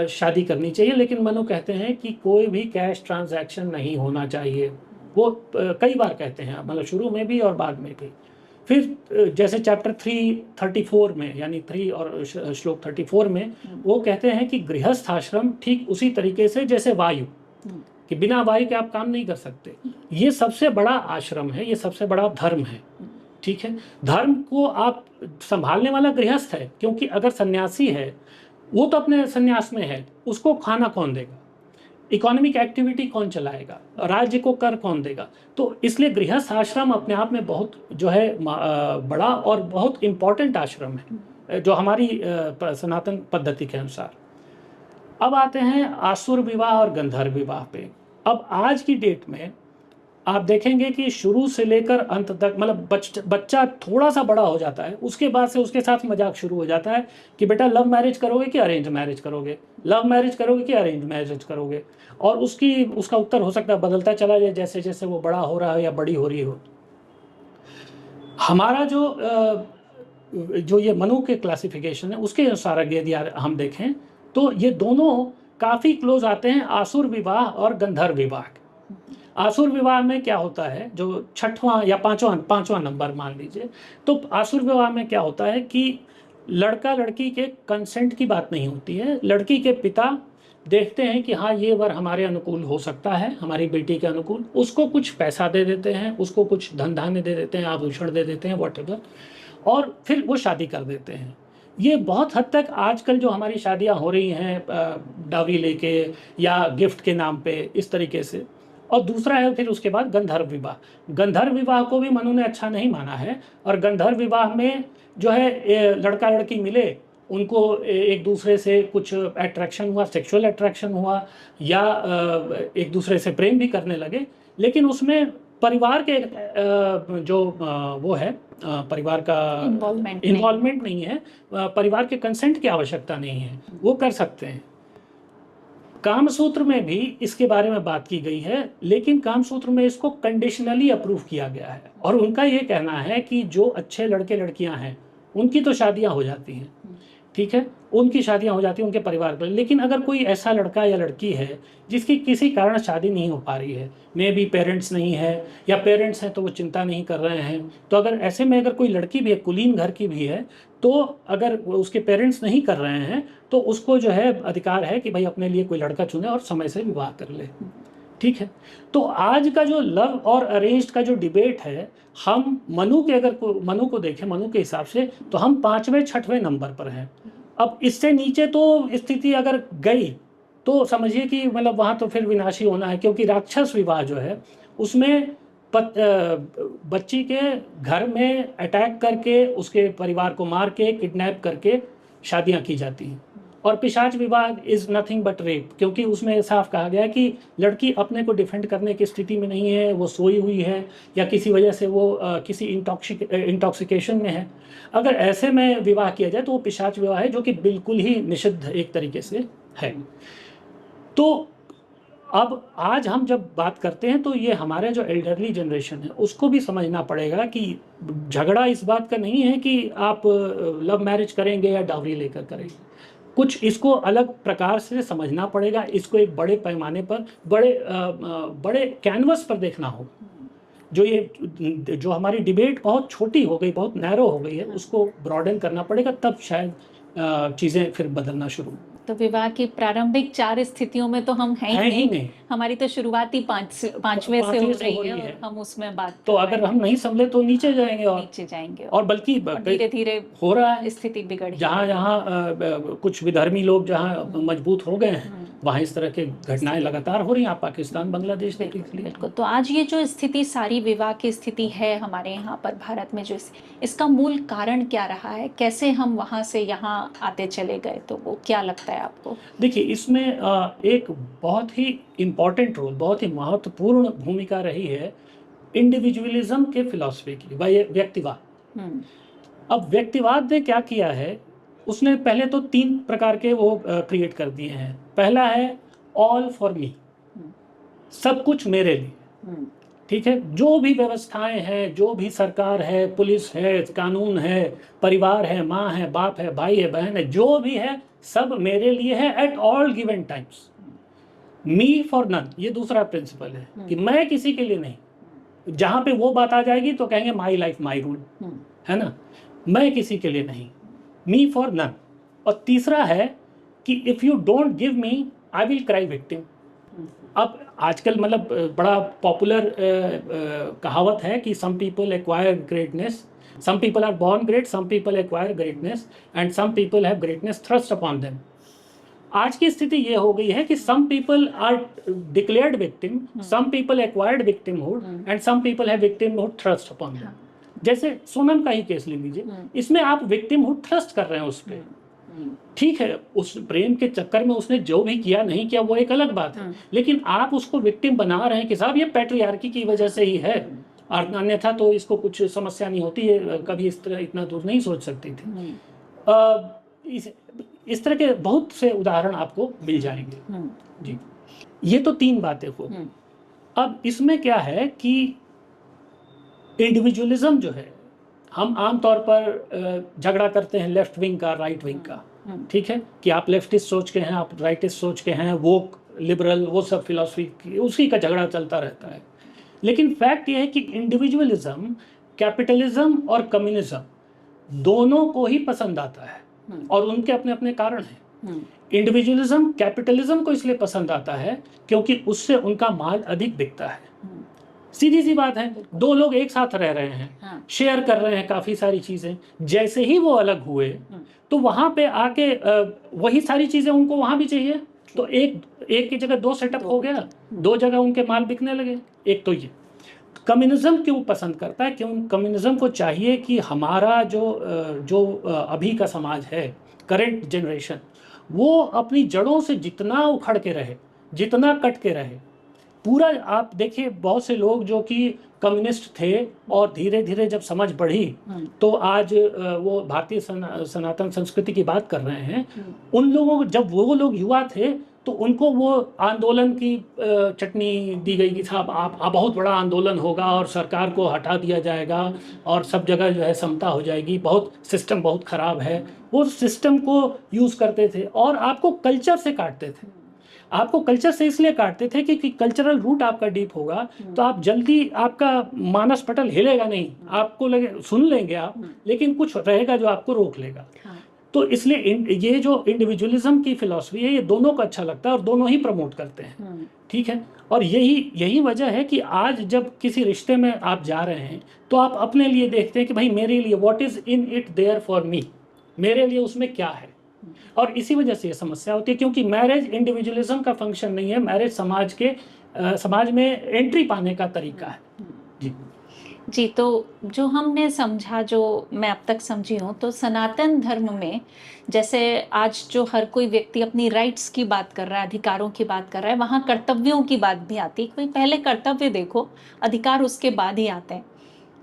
शादी करनी चाहिए। लेकिन मनु कहते हैं कि कोई भी कैश ट्रांजैक्शन नहीं होना चाहिए। वो कई बार कहते हैं, मतलब शुरू में भी और बाद में भी। फिर जैसे चैप्टर 334 में, यानी 3 और श्लोक 34 में वो कहते हैं कि गृहस्थ आश्रम ठीक उसी तरीके से जैसे वायु, कि बिना वायु के आप काम नहीं कर सकते। ये सबसे बड़ा आश्रम है, ये सबसे बड़ा धर्म है। ठीक है, धर्म को आप संभालने वाला गृहस्थ है, क्योंकि अगर सन्यासी है वो तो अपने सन्यास में है, उसको खाना कौन देगा, इकोनॉमिक एक्टिविटी कौन चलाएगा, राज्य को कर कौन देगा। तो इसलिए गृहस्थ आश्रम अपने आप में बहुत जो है बड़ा और बहुत इम्पॉर्टेंट आश्रम है, जो हमारी सनातन पद्धति के अनुसार। अब आते हैं आसुर विवाह और गंधर्व विवाह पे। अब आज की डेट में आप देखेंगे कि शुरू से लेकर अंत तक, मतलब बच्चा थोड़ा सा बड़ा हो जाता है, उसके बाद से उसके साथ मजाक शुरू हो जाता है कि बेटा लव मैरिज करोगे कि अरेंज मैरिज करोगे, लव मैरिज करोगे कि अरेंज मैरिज करोगे। और उसका उत्तर हो सकता है बदलता चला जाए जैसे जैसे वो बड़ा हो रहा है या बड़ी हो रही हो। हमारा जो ये मनु के क्लासिफिकेशन है उसके अनुसार यदि हम देखें तो ये दोनों काफ़ी क्लोज आते हैं आसुर विवाह और गंधर्व विवाह। आसुर विवाह में क्या होता है, जो छठवां या पांचवां नंबर मान लीजिए, तो आसुर विवाह में क्या होता है कि लड़का लड़की के कंसेंट की बात नहीं होती है। लड़की के पिता देखते हैं कि हाँ ये वर हमारे अनुकूल हो सकता है, हमारी बेटी के अनुकूल, उसको कुछ पैसा दे देते हैं, उसको कुछ धन धान्य दे देते हैं, आभूषण दे देते हैं, वॉटेवर, और फिर वो शादी कर देते हैं। ये बहुत हद तक आजकल जो हमारी शादियां हो रही हैं डावरी लेके या गिफ्ट के नाम पे, इस तरीके से। और दूसरा है फिर उसके बाद गंधर्व विवाह। गंधर्व विवाह को भी मनु ने अच्छा नहीं माना है। और गंधर्व विवाह में जो है लड़का लड़की मिले, उनको एक दूसरे से कुछ अट्रैक्शन हुआ, सेक्सुअल अट्रैक्शन हुआ, या एक दूसरे से प्रेम भी करने लगे, लेकिन उसमें परिवार के जो वो है परिवार का इन्वॉल्वमेंट नहीं है, परिवार के कंसेंट की आवश्यकता नहीं है, वो कर सकते हैं। कामसूत्र में भी इसके बारे में बात की गई है, लेकिन कामसूत्र में इसको कंडीशनली अप्रूव किया गया है। और उनका ये कहना है कि जो अच्छे लड़के लड़कियां हैं उनकी तो शादियां हो जाती हैं, ठीक है, उनकी शादियां हो जाती हैं उनके परिवार पर। लेकिन अगर कोई ऐसा लड़का या लड़की है जिसकी किसी कारण शादी नहीं हो पा रही है, मे भी पेरेंट्स नहीं है या पेरेंट्स हैं तो वो चिंता नहीं कर रहे हैं, तो अगर ऐसे में अगर कोई लड़की भी है, कुलीन घर की भी है, तो अगर उसके पेरेंट्स नहीं कर रहे हैं तो उसको जो है अधिकार है कि भाई अपने लिए कोई लड़का चुने और समय से विवाह कर ले। ठीक है। तो आज का जो लव और अरेंज्ड का जो डिबेट है, हम मनु को देखें, मनु के हिसाब से तो हम 5वें 6वें नंबर पर हैं। अब इससे नीचे तो स्थिति अगर गई तो समझिए कि मतलब वहाँ तो फिर विनाशी होना है, क्योंकि राक्षस विवाह जो है उसमें बच्ची के घर में अटैक करके उसके परिवार को मार के किडनैप करके शादियाँ की जाती हैं। और पिशाच विवाह इज नथिंग बट रेप, क्योंकि उसमें साफ कहा गया है कि लड़की अपने को डिफेंड करने की स्थिति में नहीं है, वो सोई हुई है या किसी वजह से वो किसी इंटॉक्सिकेशन में है। अगर ऐसे में विवाह किया जाए तो वो पिशाच विवाह है, जो कि बिल्कुल ही निषिद्ध एक तरीके से है। तो अब आज हम जब बात करते हैं तो ये हमारे जो एल्डरली जनरेशन है उसको भी समझना पड़ेगा कि झगड़ा इस बात का नहीं है कि आप लव मैरिज करेंगे या डावरी लेकर करेंगे। कुछ इसको अलग प्रकार से समझना पड़ेगा, इसको एक बड़े पैमाने पर बड़े कैनवस पर देखना होगा। जो हमारी डिबेट बहुत छोटी हो गई, बहुत नैरो हो गई है, उसको ब्रॉडन करना पड़ेगा, तब शायद चीज़ें फिर बदलना शुरू। तो विवाह की प्रारंभिक 4 स्थितियों में तो हम हैं ही नहीं। हमारी तो शुरुआती 5वें से हो रही है और हम उसमें बात तो अगर हम नहीं संभले तो नीचे जाएंगे और बल्कि धीरे धीरे हो रहा है, स्थिति बिगड़ जहाँ कुछ विधर्मी लोग जहाँ मजबूत हो गए हैं वहाँ इस तरह के घटनाएं लगातार हो रही हैं। आप पाकिस्तान बांग्लादेश देख लीजिए। बिल्कुल। तो आज ये जो स्थिति सारी विवाह की स्थिति है हमारे यहाँ पर भारत में, जो इसका मूल कारण क्या रहा है, कैसे हम वहाँ से यहाँ आते चले गए, तो वो क्या लगता है आपको? देखिए, इसमें एक बहुत ही इम्पॉर्टेंट रोल, बहुत ही महत्वपूर्ण भूमिका रही है इंडिविजुअलिज्म के फिलॉसफी की, व्यक्तिवाद। अब व्यक्तिवाद ने क्या किया है, उसने पहले तो 3 प्रकार के वो क्रिएट कर दिए हैं। पहला है ऑल फॉर मी, सब कुछ मेरे लिए, ठीक है। जो भी व्यवस्थाएं हैं, जो भी सरकार है, पुलिस है, कानून है, परिवार है, माँ है, बाप है, भाई है, बहन है, जो भी है सब मेरे लिए है at all given times. Me for none, ये दूसरा प्रिंसिपल है कि मैं किसी के लिए नहीं। जहाँ पे वो बात आ जाएगी तो कहेंगे माई लाइफ माई रूल, है ना, मैं किसी के लिए नहीं, मी फॉर नन। और तीसरा है कि if you don't give me I will cry victim. अब आजकल मतलब बड़ा पॉपुलर कहावत है कि some people acquire greatness, some people are born great, some people acquire greatness and some people have greatness thrust upon them. आज की स्थिति ये हो गई है कि some people are declared victim, some people acquired victimhood and some people have victimhood thrust upon them. जैसे सोनम का ही केस ले लीजिए, इसमें आप विक्टिमहुड थ्रस्ट कर रहे हैं उस पर, ठीक है, उस प्रेम के चक्कर में उसने जो भी किया नहीं किया वो एक अलग बात है, लेकिन आप उसको विक्टिम बना रहे हैं कि साहब ये पैट्रियार्की की वजह से ही है, अन्यथा तो इसको कुछ समस्या नहीं होती है, कभी इस तरह इतना दूर नहीं सोच सकती थी। इस तरह के बहुत से उदाहरण आपको मिल जाएंगे जी। ये तो 3 बातें हो। अब इसमें क्या है कि इंडिविजुअलिज्म जो है, हम आमतौर पर झगड़ा करते हैं लेफ्ट विंग का, राइट विंग का, ठीक है, कि आप लेफ्टिस्ट सोच के हैं, आप राइटिस्ट सोच के हैं, वो लिबरल, वो सब फिलॉसफी, उसी का झगड़ा चलता रहता है। लेकिन फैक्ट ये है कि इंडिविजुअलिज्म, कैपिटलिज्म और कम्युनिज्म दोनों को ही पसंद आता है और उनके अपने अपने कारण हैं। इंडिविजुअलिज्म कैपिटलिज्म को इसलिए पसंद आता है क्योंकि उससे उनका माल अधिक बिकता है। सीधी सी बात है, 2 लोग एक साथ रह रहे हैं, शेयर कर रहे हैं काफ़ी सारी चीज़ें, जैसे ही वो अलग हुए तो वहाँ पे आके वही सारी चीज़ें उनको वहाँ भी चाहिए, तो एक की जगह 2 सेटअप हो गया, 2 जगह उनके माल बिकने लगे। एक तो ये कम्युनिज्म क्यों पसंद करता है, क्यों कम्युनिज्म को चाहिए कि हमारा जो अभी का समाज है, करेंट जनरेशन, वो अपनी जड़ों से जितना उखड़ के रहे, जितना कट के रहे, पूरा। आप देखिए बहुत से लोग जो कि कम्युनिस्ट थे और धीरे धीरे जब समझ बढ़ी तो आज वो भारतीय सनातन संस्कृति की बात कर रहे हैं। उन लोगों को, जब वो लोग युवा थे तो उनको वो आंदोलन की चटनी दी गई कि साहब आप बहुत बड़ा आंदोलन होगा और सरकार को हटा दिया जाएगा और सब जगह जो है समता हो जाएगी, बहुत सिस्टम बहुत ख़राब है। वो सिस्टम को यूज़ करते थे और आपको कल्चर से काटते थे। आपको कल्चर से इसलिए काटते थे कि कल्चरल रूट आपका डीप होगा तो आप जल्दी, आपका मानस पटल हिलेगा नहीं, आपको लगे सुन लेंगे आप, लेकिन कुछ रहेगा जो आपको रोक लेगा। तो इसलिए ये जो इंडिविजुअलिज्म की फिलॉसफी है, ये दोनों को अच्छा लगता है और दोनों ही प्रमोट करते हैं। ठीक है, और यही वजह है कि आज जब किसी रिश्ते में आप जा रहे हैं तो आप अपने लिए देखते हैं कि भाई मेरे लिए what is in it there for me, मेरे लिए उसमें क्या है। और इसी वजह से ये समस्या होती है, क्योंकि मैरिज इंडिविजुअलिज्म का फंक्शन नहीं है, मैरिज समाज में एंट्री पाने का तरीका है। जी जी, तो जो हमने समझा, जो मैं अब तक समझी हूँ, तो सनातन धर्म में जैसे आज जो हर कोई व्यक्ति अपनी राइट्स की बात कर रहा है, अधिकारों की बात कर रहा है, वहाँ कर्तव्यों की बात भी आती है। कोई पहले कर्तव्य देखो, अधिकार उसके बाद ही आते हैं।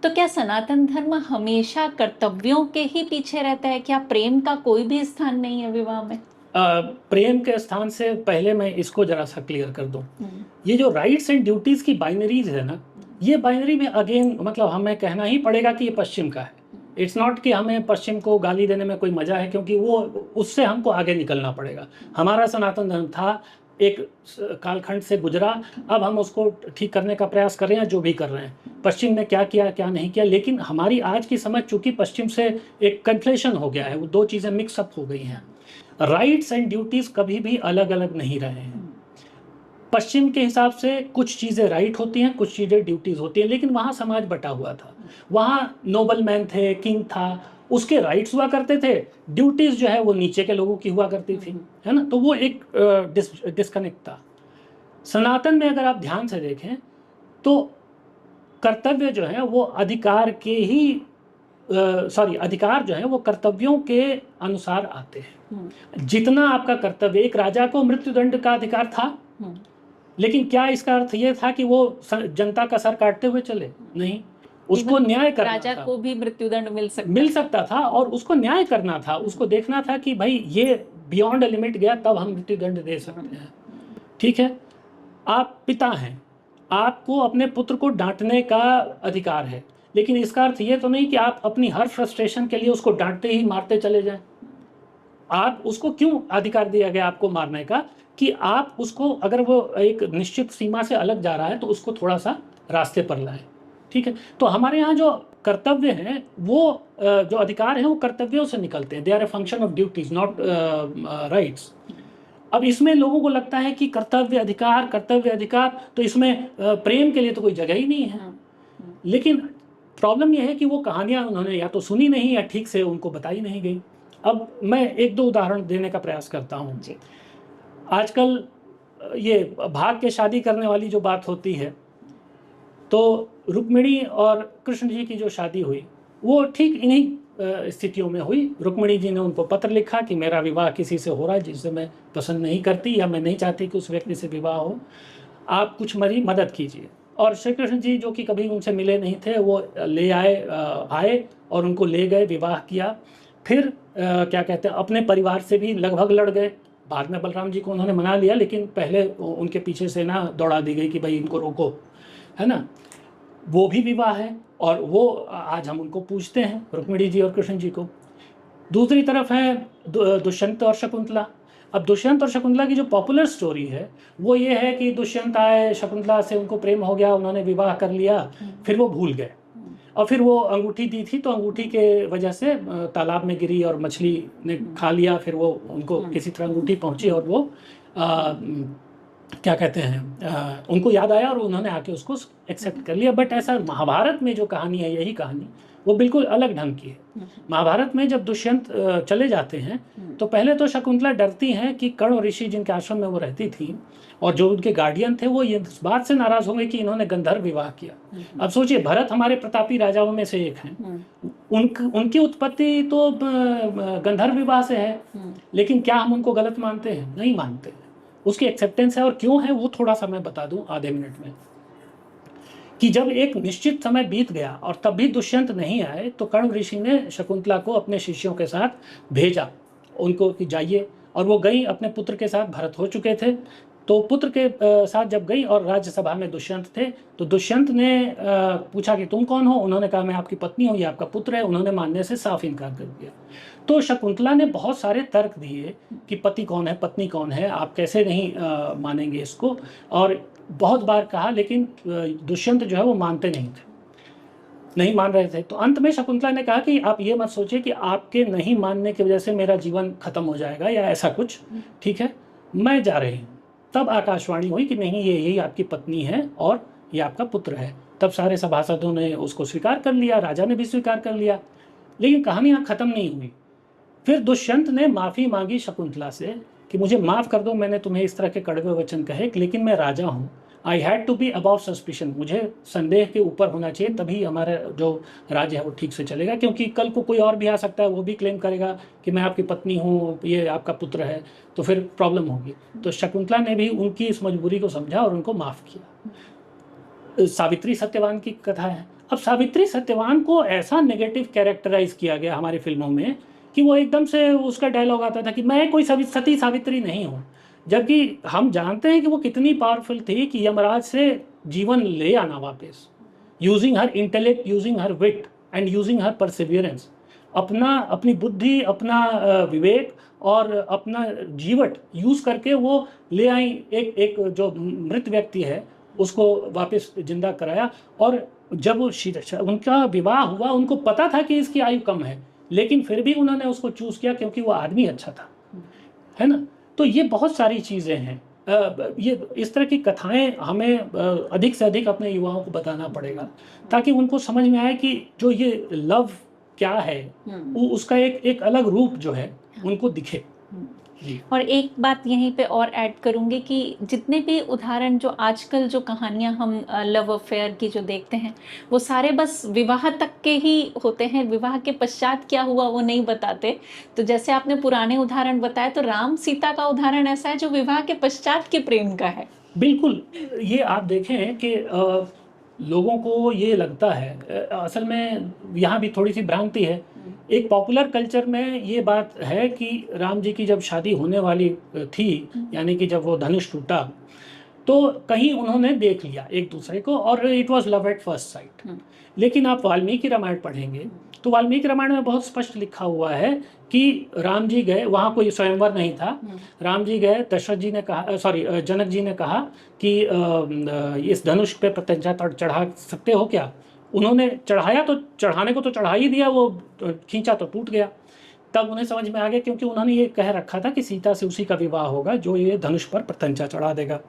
तो क्या सनातन धर्म हमेशा कर्तव्यों के ही पीछे रहता है? क्या प्रेम का कोई भी स्थान नहीं है विवाह में? प्रेम के स्थान से पहले मैं इसको जरा सा क्लियर कर दूं। ये जो राइट्स एंड ड्यूटीज की बाइनरीज है ना, ये बाइनरी में अगेन मतलब हमें कहना ही पड़ेगा कि ये पश्चिम का है। इट्स नॉट कि हमें पश्चिम को गाली देने में कोई मजा है, क्योंकि वो उससे हमको आगे निकलना पड़ेगा। हमारा सनातन धर्म था, एक कालखंड से गुजरा, अब हम उसको ठीक करने का प्रयास कर रहे हैं, जो भी कर रहे हैं। पश्चिम ने क्या किया क्या नहीं किया, लेकिन हमारी आज की समझ चूंकि पश्चिम से एक कन्फ्लेशन हो गया है, वो दो चीज़ें मिक्सअप हो गई हैं। राइट्स एंड ड्यूटीज़ कभी भी अलग अलग नहीं रहे हैं। पश्चिम के हिसाब से कुछ चीज़ें राइट होती हैं, कुछ चीज़ें ड्यूटीज़ होती हैं, लेकिन वहाँ समाज बटा हुआ था। वहाँ नोबल मैन थे, किंग था, उसके राइट्स हुआ करते थे, ड्यूटीज़ जो है वो नीचे के लोगों की हुआ करती थी, है ना। तो वो एक डिस्कनेक्ट था। सनातन में अगर आप ध्यान से देखें तो कर्तव्य जो है वो अधिकार के ही अधिकार जो है वो कर्तव्यों के अनुसार आते हैं। जितना आपका कर्तव्य, एक राजा को मृत्युदंड का अधिकार था, लेकिन क्या इसका अर्थ ये था कि वो जनता का सर काटते हुए चले? नहीं, उसको न्याय करना राजा था। को भी मृत्युदंड मिल सकता था और उसको न्याय करना था, उसको देखना था कि भाई ये बियॉन्ड लिमिट गया तब हम मृत्युदंड दे सकते हैं। ठीक है, आप पिता हैं, आपको अपने पुत्र को डांटने का अधिकार है, लेकिन इसका अर्थ ये तो नहीं कि आप अपनी हर फ्रस्ट्रेशन के लिए उसको डांटते ही मारते चले जाएं। आप उसको क्यों अधिकार दिया गया आपको मारने का, कि आप उसको अगर वो एक निश्चित सीमा से अलग जा रहा है तो उसको थोड़ा सा रास्ते पर लाएं। ठीक है, तो हमारे यहाँ जो कर्तव्य हैं वो जो अधिकार हैं वो कर्तव्यों से निकलते हैं। They are a function of duties, not rights. अब इसमें लोगों को लगता है कि कर्तव्य अधिकार, तो इसमें प्रेम के लिए तो कोई जगह ही नहीं है। लेकिन प्रॉब्लम यह है कि वो कहानियाँ उन्होंने या तो सुनी नहीं या ठीक से उनको बताई नहीं गई। अब मैं एक दो उदाहरण देने का प्रयास करता हूँ। आजकल ये भाग के शादी करने वाली जो बात होती है, तो रुक्मिणी और कृष्ण जी की जो शादी हुई वो ठीक इन्हीं स्थितियों में हुई। रुक्मिणी जी ने उनको पत्र लिखा कि मेरा विवाह किसी से हो रहा है जिससे मैं पसंद नहीं करती, या मैं नहीं चाहती कि उस व्यक्ति से विवाह हो, आप कुछ मेरी मदद कीजिए। और श्री कृष्ण जी जो कि कभी उनसे मिले नहीं थे, वो ले आए और उनको ले गए, विवाह किया। फिर क्या कहते हैं, अपने परिवार से भी लगभग लड़ गए। बाद में बलराम जी को उन्होंने मना लिया, लेकिन पहले उनके पीछे से ना दौड़ा दी गई कि भाई इनको रोको, है ना। वो भी विवाह है और वो आज हम उनको पूछते हैं, रुक्मिणी जी और कृष्ण जी को। दूसरी तरफ है दुष्यंत और शकुंतला। अब दुष्यंत और शकुंतला की जो पॉपुलर स्टोरी है वो ये है कि दुष्यंत आए, शकुंतला से उनको प्रेम हो गया, उन्होंने विवाह कर लिया, फिर वो भूल गए, और फिर वो अंगूठी दी थी तो अंगूठी के वजह से तालाब में गिरी और मछली ने खा लिया। फिर वो उनको किसी तरह अंगूठी पहुंची और वो क्या कहते हैं, उनको याद आया और उन्होंने आके उसको एक्सेप्ट कर लिया। बट ऐसा महाभारत में जो कहानी है, यही कहानी वो बिल्कुल अलग ढंग की है। महाभारत में जब दुष्यंत चले जाते हैं तो पहले तो शकुंतला डरती हैं कि कर्ण ऋषि जिनके आश्रम में वो रहती थी और जो उनके गार्डियन थे वो ये बात से नाराज होंगे कि इन्होंने गंधर्व विवाह किया। अब सोचिए, भरत हमारे प्रतापी राजाओं में से एक हैं, उनकी उत्पत्ति तो गंधर्व विवाह से है, लेकिन क्या हम उनको गलत मानते हैं? नहीं मानते। उसकी एक्सेप्टेंस है, और क्यों है वो थोड़ा सा मैं बता दूं आधे मिनट में। कि जब एक निश्चित समय बीत गया और तब भी दुष्यंत नहीं आए तो कर्ण ऋषि ने शकुंतला को अपने शिष्यों के साथ भेजा उनको कि जाइए, और वो गई अपने पुत्र के साथ। भरत हो चुके थे, तो पुत्र के साथ जब गई और राज्यसभा में दुष्यंत थे, तो दुष्यंत ने पूछा कि तुम कौन हो? उन्होंने कहा मैं आपकी पत्नी हूँ, ये आपका पुत्र है। उन्होंने मानने से साफ इनकार कर दिया। तो शकुंतला ने बहुत सारे तर्क दिए कि पति कौन है, पत्नी कौन है, आप कैसे नहीं मानेंगे इसको, और बहुत बार कहा, लेकिन दुष्यंत जो है वो मानते नहीं थे। नहीं मान रहे थे। तो अंत में शकुंतला ने कहा कि आप ये मत सोचिए कि आपके नहीं मानने की वजह से मेरा जीवन खत्म हो जाएगा या ऐसा कुछ, ठीक है, मैं जा रही हूँ। तब आकाशवाणी हुई कि नहीं, ये यही आपकी पत्नी है और ये आपका पुत्र है। तब सारे सभासदों ने उसको स्वीकार कर लिया, राजा ने भी स्वीकार कर लिया। लेकिन कहानी यहाँ ख़त्म नहीं हुई। फिर दुष्यंत ने माफ़ी मांगी शकुंतला से कि मुझे माफ़ कर दो, मैंने तुम्हें इस तरह के कड़वे वचन कहे, लेकिन मैं राजा हूँ, I had to be above suspicion, मुझे संदेह के ऊपर होना चाहिए, तभी हमारा जो राज्य है वो ठीक से चलेगा, क्योंकि कल को कोई और भी आ सकता है, वो भी क्लेम करेगा कि मैं आपकी पत्नी हूँ, ये आपका पुत्र है, तो फिर प्रॉब्लम होगी। तो शकुंतला ने भी उनकी इस मजबूरी को समझा और उनको माफ़ किया। सावित्री सत्यवान की कथा है। अब सावित्री सत्यवान को ऐसा नेगेटिव कैरेक्टराइज किया गया हमारी फिल्मों में कि वो एकदम से उसका डायलॉग आता था कि मैं कोई सती सावित्री नहीं हूँ, जबकि हम जानते हैं कि वो कितनी पावरफुल थी कि यमराज से जीवन ले आना वापस, using her intellect, using her wit and using her perseverance, अपनी बुद्धि, अपना विवेक और अपना जीवट यूज करके वो ले आई, एक जो मृत व्यक्ति है उसको वापस जिंदा कराया। और जब उनका विवाह हुआ, उनको पता था कि इसकी आयु कम है, लेकिन फिर भी उन्होंने उसको चूज किया क्योंकि वो आदमी अच्छा था, है ना। तो ये बहुत सारी चीज़ें हैं। ये इस तरह की कथाएं हमें अधिक से अधिक अपने युवाओं को बताना पड़ेगा, ताकि उनको समझ में आए कि जो ये लव क्या है, वो उसका एक अलग रूप जो है उनको दिखे। जी। और एक बात यहीं पे और ऐड करूंगी कि जितने भी उदाहरण जो आजकल जो कहानियां हम लव अफेयर की जो देखते हैं, वो सारे बस विवाह तक के ही होते हैं, विवाह के पश्चात क्या हुआ वो नहीं बताते। तो जैसे आपने पुराने उदाहरण बताए, तो राम सीता का उदाहरण ऐसा है जो विवाह के पश्चात के प्रेम का है। बिल्कुल। ये आप देखें कि लोगों को ये लगता है, असल में यहाँ भी थोड़ी सी भ्रांति है। एक पॉपुलर कल्चर में ये बात है कि राम जी की जब शादी होने वाली थी, यानी कि जब वो धनुष टूटा, तो कहीं उन्होंने देख लिया एक दूसरे को और it was love at first sight. लेकिन आप वाल्मीकि रामायण पढ़ेंगे तो वाल्मीकि रामायण में बहुत स्पष्ट लिखा हुआ है कि राम जी गए, वहाँ कोई स्वयंवर नहीं था, राम जी गए, दशरथ जी ने कहा, जनक जी ने कहा कि इस धनुष पे प्रत्यंचा चढ़ा सकते हो क्या? उन्होंने चढ़ाया, तो चढ़ाने को तो चढ़ा ही दिया, वो खींचा तो टूट गया। तब उन्हें समझ में आ गया, क्योंकि उन्होंने ये कह रखा था कि सीता से उसी का विवाह होगा जो ये धनुष पर प्रत्यंचा चढ़ा देगा।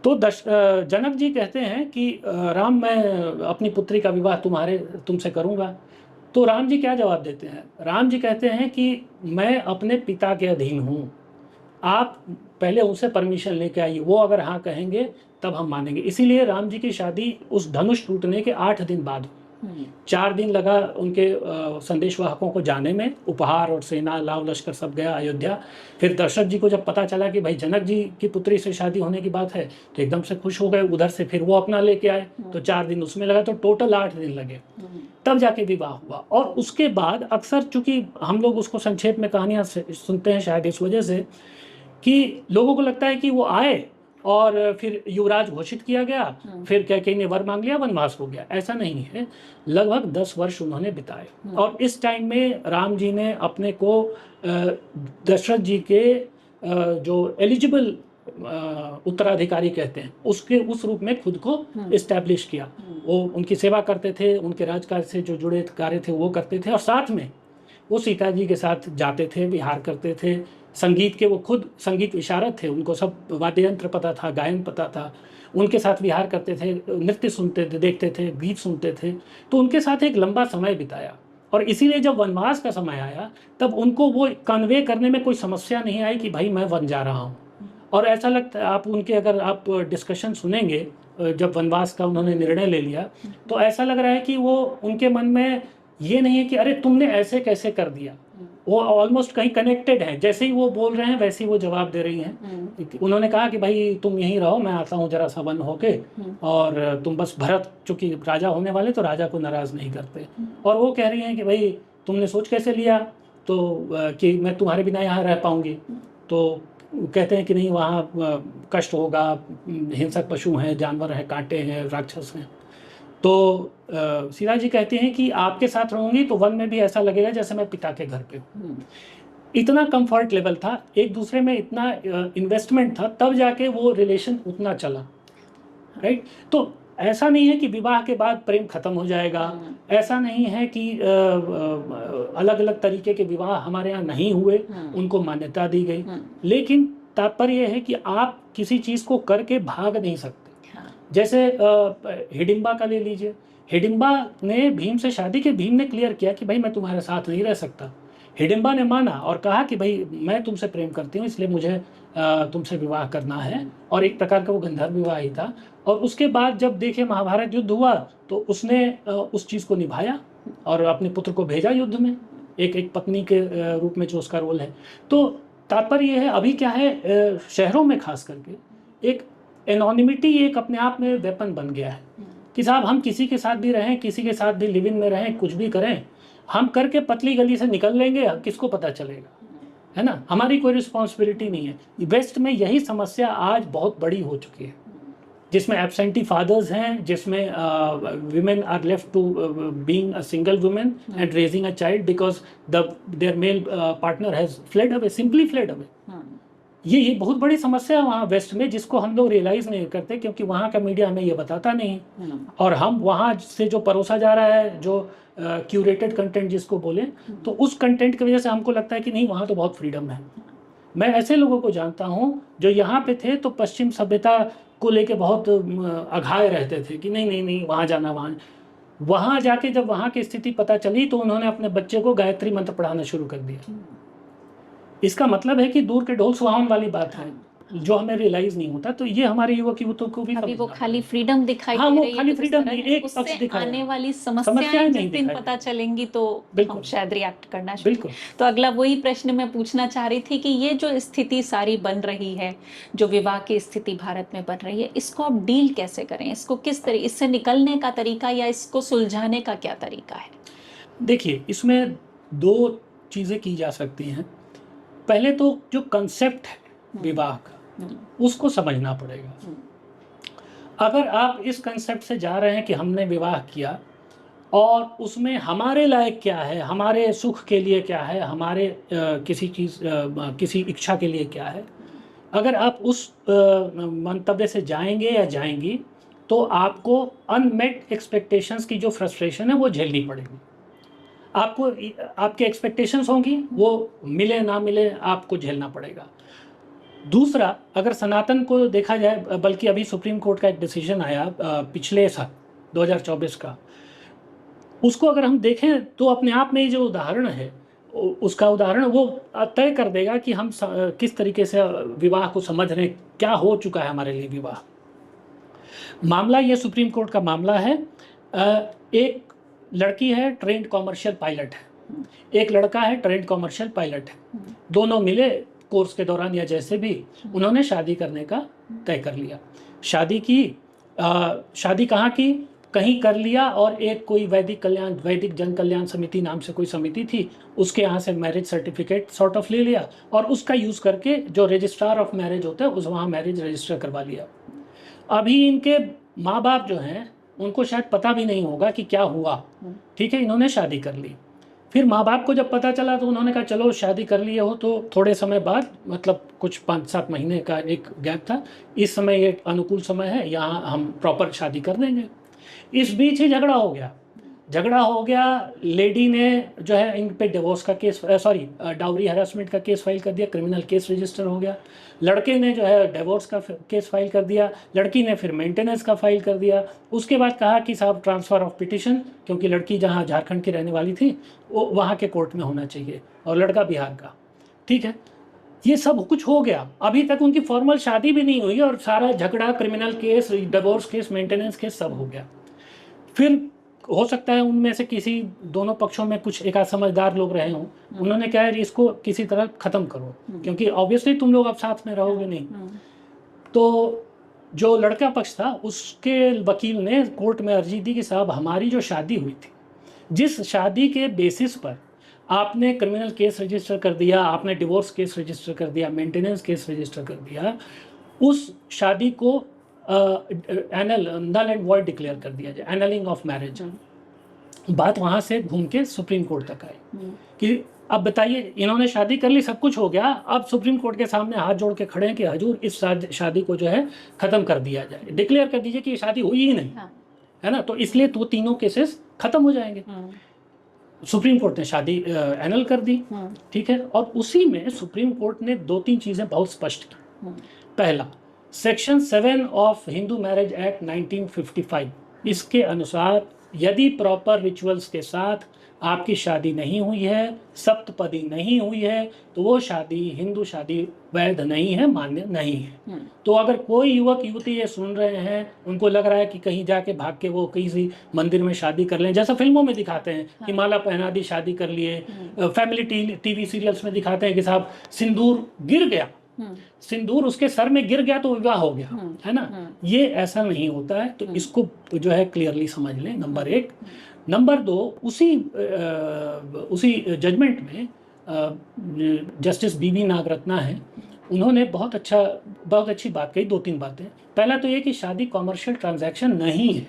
तो जनक जी कहते हैं कि राम, मैं अपनी पुत्री का विवाह तुमसे करूंगा। तो राम जी क्या जवाब देते हैं? राम जी कहते हैं कि मैं अपने पिता के अधीन हूँ, आप पहले उनसे परमिशन लेके आइए, वो अगर हाँ कहेंगे तब हम मानेंगे। इसीलिए राम जी की शादी उस धनुष टूटने के 8 दिन बाद हुई। 4 दिन लगा उनके संदेशवाहकों को जाने में, उपहार और सेना लाव लश्कर सब गया अयोध्या। फिर दशरथ जी को जब पता चला कि भाई जनक जी की पुत्री से शादी होने की बात है, तो एकदम से खुश हो गए। उधर से फिर वो अपना लेके आए, तो 4 दिन उसमें लगा, तो टोटल 8 दिन लगे, तब जाके विवाह हुआ। और उसके बाद अक्सर, चूंकि हम लोग उसको संक्षेप में कहानियाँ सुनते हैं शायद इस वजह से कि लोगों को लगता है कि वो आए और फिर युवराज घोषित किया गया, फिर कैकेयी ने वर मांग लिया, वनवास हो गया। ऐसा नहीं है, लगभग 10 वर्ष उन्होंने बिताए। और इस टाइम में राम जी ने अपने को दशरथ जी के जो एलिजिबल उत्तराधिकारी कहते हैं, उसके उस रूप में खुद को इस्टेब्लिश किया। वो उनकी सेवा करते थे, उनके राजकाज से जो जुड़े कार्य थे वो करते थे, और साथ में वो सीता जी के साथ जाते थे, विहार करते थे। संगीत के वो खुद संगीत विशारद थे, उनको सब वाद्य यंत्र पता था, गायन पता था, उनके साथ विहार करते थे, नृत्य सुनते थे, देखते थे, गीत सुनते थे। तो उनके साथ एक लंबा समय बिताया, और इसीलिए जब वनवास का समय आया तब उनको वो कन्वे करने में कोई समस्या नहीं आई कि भाई मैं वन जा रहा हूँ। और ऐसा लगता है, आप उनके अगर आप डिस्कशन सुनेंगे, जब वनवास का उन्होंने निर्णय ले लिया, तो ऐसा लग रहा है कि वो उनके मन में ये नहीं है कि अरे तुमने ऐसे कैसे कर दिया। वो ऑलमोस्ट कहीं कनेक्टेड है, जैसे ही वो बोल रहे हैं वैसे ही वो जवाब दे रही हैं। उन्होंने कहा कि भाई तुम यहीं रहो, मैं आता हूँ जरा सा वन होके, और तुम बस, भरत चूंकि राजा होने वाले तो राजा को नाराज नहीं करते। और वो कह रही हैं कि भाई तुमने सोच कैसे लिया तो कि मैं तुम्हारे बिना यहाँ रह पाऊंगी। तो कहते हैं कि नहीं, वहाँ कष्ट होगा, हिंसक पशु हैं, जानवर हैं, कांटे हैं, राक्षस हैं। तो सीता जी कहती हैं कि आपके साथ रहूंगी तो वन में भी ऐसा लगेगा जैसे मैं पिता के घर पे हूँ। इतना कंफर्ट लेवल था, एक दूसरे में इतना इन्वेस्टमेंट था, तब जाके वो रिलेशन उतना चला, राइट। तो ऐसा नहीं है कि विवाह के बाद प्रेम खत्म हो जाएगा, ऐसा नहीं है कि अलग अलग तरीके के विवाह हमारे यहाँ नहीं हुए, उनको मान्यता दी गई, लेकिन तात्पर्य यह है कि आप किसी चीज़ को करके भाग नहीं सकते। जैसे हिडिंबा का ले लीजिए, हिडिंबा ने भीम से शादी की, भीम ने क्लियर किया कि भाई मैं तुम्हारे साथ नहीं रह सकता। हिडिंबा ने माना और कहा कि भाई मैं तुमसे प्रेम करती हूँ, इसलिए मुझे तुमसे विवाह करना है, और एक प्रकार का वो गंधर्व विवाह ही था। और उसके बाद जब देखे महाभारत युद्ध हुआ तो उसने उस चीज़ को निभाया और अपने पुत्र को भेजा युद्ध में, एक पत्नी के रूप में जो उसका रोल है। तो तात्पर्य यह है, अभी क्या है, शहरों में खास करके एक एनोनिमिटी एक अपने आप में वेपन बन गया है कि साहब हम किसी के साथ भी रहें, किसी के साथ भी लिव इन में रहें, कुछ भी करें, हम करके पतली गली से निकल लेंगे, किसको पता चलेगा, है ना, हमारी कोई रिस्पॉन्सिबिलिटी नहीं है। वेस्ट में यही समस्या आज बहुत बड़ी हो चुकी है, जिसमें एब्सेंटी फादर्स हैं, जिसमें women are left to being a single woman and raising a child because their male partner has fled away, simply fled away. ये बहुत बड़ी समस्या है वहाँ वेस्ट में, जिसको हम लोग रियलाइज नहीं करते क्योंकि वहाँ का मीडिया हमें ये बताता नहीं, और हम वहाँ से जो परोसा जा रहा है, जो क्यूरेटेड कंटेंट जिसको बोले, तो उस कंटेंट की वजह से हमको लगता है कि नहीं वहाँ तो बहुत फ्रीडम है। मैं ऐसे लोगों को जानता हूँ जो यहाँ पे थे तो पश्चिम सभ्यता को लेके बहुत अघाए रहते थे कि नहीं नहीं नहीं वहाँ जाना, वहाँ जाके जब वहाँ की स्थिति पता चली तो उन्होंने अपने बच्चे को गायत्री मंत्र पढ़ाना शुरू कर दिया। इसका मतलब है कि दूर के ढोल सुहावन वाली बात है जो हमें रियलाइज नहीं होता। तो ये हमारे युवक युवतियों को भी अभी वो खाली फ्रीडम दिखाई हाँ, दे वो रही है, खाली तो फ्रीडम उस नहीं, तरह एक पक्ष उससे दिखाया, आने वाली समस्याएं जिस दिन पता चलेंगी तो हम शायद रिएक्ट करना शुरू। बिल्कुल। तो अगला वही प्रश्न मैं पूछना चाह रही थी कि ये जो स्थिति सारी बन रही है, जो विवाह की स्थिति भारत में बन रही है, इसको आप डील कैसे करें, इसको किस तरह, इससे निकलने का तरीका या इसको सुलझाने का क्या तरीका है? देखिए, इसमें दो चीजें की जा सकती हैं। पहले तो जो कंसेप्ट है विवाह का, उसको समझना पड़ेगा। अगर आप इस कंसेप्ट से जा रहे हैं कि हमने विवाह किया और उसमें हमारे लायक क्या है, हमारे सुख के लिए क्या है, हमारे किसी इच्छा के लिए क्या है, अगर आप उस मंतव्य से जाएंगे या जाएंगी तो आपको अनमेट एक्सपेक्टेशंस की जो फ्रस्ट्रेशन है वो झेलनी पड़ेगी। आपको आपके एक्सपेक्टेशंस होंगी, वो मिले ना मिले आपको झेलना पड़ेगा। दूसरा, अगर सनातन को देखा जाए, बल्कि अभी सुप्रीम कोर्ट का एक डिसीजन आया पिछले साल 2024 का, उसको अगर हम देखें तो अपने आप में जो उदाहरण है, उसका उदाहरण वो तय कर देगा कि हम किस तरीके से विवाह को समझ रहे हैं, क्या हो चुका है हमारे लिए विवाह। मामला ये सुप्रीम कोर्ट का मामला है। एक लड़की है, ट्रेंड कॉमर्शियल पायलट है, एक लड़का है, ट्रेंड कॉमर्शियल पायलट है। दोनों मिले कोर्स के दौरान या जैसे भी, उन्होंने शादी करने का तय कर लिया। शादी की, शादी कहाँ की, कहीं कर लिया, और एक कोई वैदिक जन कल्याण समिति नाम से कोई समिति थी, उसके यहाँ से मैरिज सर्टिफिकेट सॉर्ट ऑफ ले लिया और उसका यूज़ करके जो रजिस्ट्रार ऑफ मैरिज होता है उस वहाँ मैरिज रजिस्टर करवा लिया। अभी इनके माँ बाप जो हैं उनको शायद पता भी नहीं होगा कि क्या हुआ, ठीक है, इन्होंने शादी कर ली। फिर माँ बाप को जब पता चला तो उन्होंने कहा चलो शादी कर लिए हो, तो थोड़े समय बाद, मतलब कुछ 5-7 महीने का एक गैप था, इस समय ये अनुकूल समय है, यहाँ हम प्रॉपर शादी कर देंगे। इस बीच ही झगड़ा हो गया। लेडी ने जो है इन पे डिवोर्स का केस, डाउरी हरासमेंट का केस फाइल कर दिया, क्रिमिनल केस रजिस्टर हो गया। लड़के ने जो है डिवोर्स का केस फाइल कर दिया, लड़की ने फिर मेंटेनेंस का फाइल कर दिया। उसके बाद कहा कि साहब ट्रांसफ़र ऑफ पिटिशन, क्योंकि लड़की जहाँ झारखंड की रहने वाली थी वो वहाँ के कोर्ट में होना चाहिए और लड़का बिहार का, ठीक है। ये सब कुछ हो गया, अभी तक उनकी फॉर्मल शादी भी नहीं हुई और सारा झगड़ा, criminal case, divorce case, maintenance case सब हो गया। फिर हो सकता है उनमें से किसी दोनों पक्षों में कुछ एक आध समझदार लोग रहे हों, उन्होंने कहा है इसको किसी तरह ख़त्म करो, क्योंकि ऑब्वियसली तुम लोग अब साथ में रहोगे नहीं। तो जो लड़का पक्ष था उसके वकील ने कोर्ट में अर्जी दी कि साहब हमारी जो शादी हुई थी, जिस शादी के बेसिस पर आपने क्रिमिनल केस रजिस्टर कर दिया, आपने डिवोर्स केस रजिस्टर कर दिया, मेंटेनेंस केस रजिस्टर कर दिया, उस शादी को नल एंड वॉइड डिक्लेयर कर दिया जाए, एनलिंग ऑफ मैरिज। बात वहाँ से घूम के सुप्रीम कोर्ट तक आई कि अब बताइए, इन्होंने शादी कर ली, सब कुछ हो गया, अब सुप्रीम कोर्ट के सामने हाथ जोड़ के खड़े हैं कि हजूर इस शादी को जो है ख़त्म कर दिया जाए, डिक्लेयर कर दीजिए कि ये शादी हुई ही नहीं। हाँ। है ना, तो इसलिए तो तीनों केसेस खत्म हो जाएंगे। सुप्रीम कोर्ट ने शादी एनल कर दी, ठीक है। और उसी में सुप्रीम कोर्ट ने 2-3 चीज़ें बहुत स्पष्ट की। पहला, section 7 of Hindu marriage act 1955, इसके अनुसार यदि प्रॉपर रिचुअल्स के साथ आपकी शादी नहीं हुई है, सप्तपदी नहीं हुई है, तो वो शादी, हिंदू शादी वैध नहीं है, मान्य नहीं है। तो अगर कोई युवक युवती ये सुन रहे हैं, उनको लग रहा है कि कहीं जाके भाग के वो किसी मंदिर में शादी कर लें, जैसा फिल्मों में दिखाते हैं कि माला पहना दी, शादी कर लिए, फैमिली टीवी सीरियल्स में दिखाते हैं कि साहब सिंदूर गिर गया, सिंदूर उसके सर में गिर गया तो विवाह हो गया, है ना, ये ऐसा नहीं होता है। तो इसको जो है क्लियरली समझ लें, नंबर 1। नंबर 2, उसी जजमेंट में जस्टिस बीवी नागरत्ना है, उन्होंने बहुत अच्छी बात कही, 2-3 बातें। पहला तो ये कि शादी कॉमर्शियल ट्रांजैक्शन नहीं है,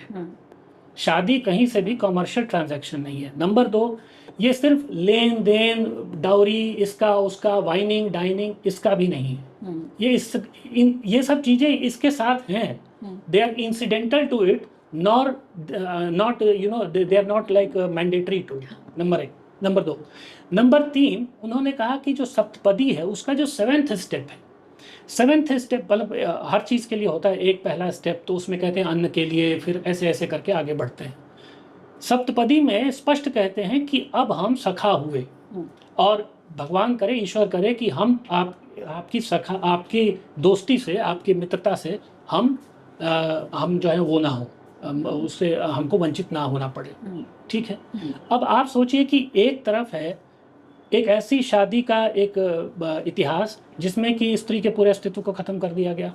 शादी कहीं से भी कॉमर्शियल ट्रांजैक्शन नहीं है। नंबर 2, ये सिर्फ लेन देन, डाउरी, इसका उसका, वाइनिंग डाइनिंग, इसका भी नहीं है। ये सब चीज़ें इसके साथ हैं, they are incidental to it, not they are not like mandatory to it. Number 1। Number 2, number 3, उन्होंने कहा कि जो सप्तपदी है उसका जो 7th स्टेप है, 7th स्टेप मतलब हर चीज़ के लिए होता है एक पहला स्टेप, तो उसमें कहते हैं अन्न के लिए, फिर ऐसे ऐसे करके आगे बढ़ते हैं। सप्तपदी में स्पष्ट कहते हैं कि अब हम सखा हुए, और भगवान करे, ईश्वर करे कि हम आपकी सखा, आपकी दोस्ती से, आपकी मित्रता से हम जो है वो ना हो, उससे हमको वंचित ना होना पड़े, ठीक है। अब आप सोचिए कि एक तरफ है एक ऐसी शादी का एक इतिहास जिसमें कि स्त्री के पूरे अस्तित्व को ख़त्म कर दिया गया,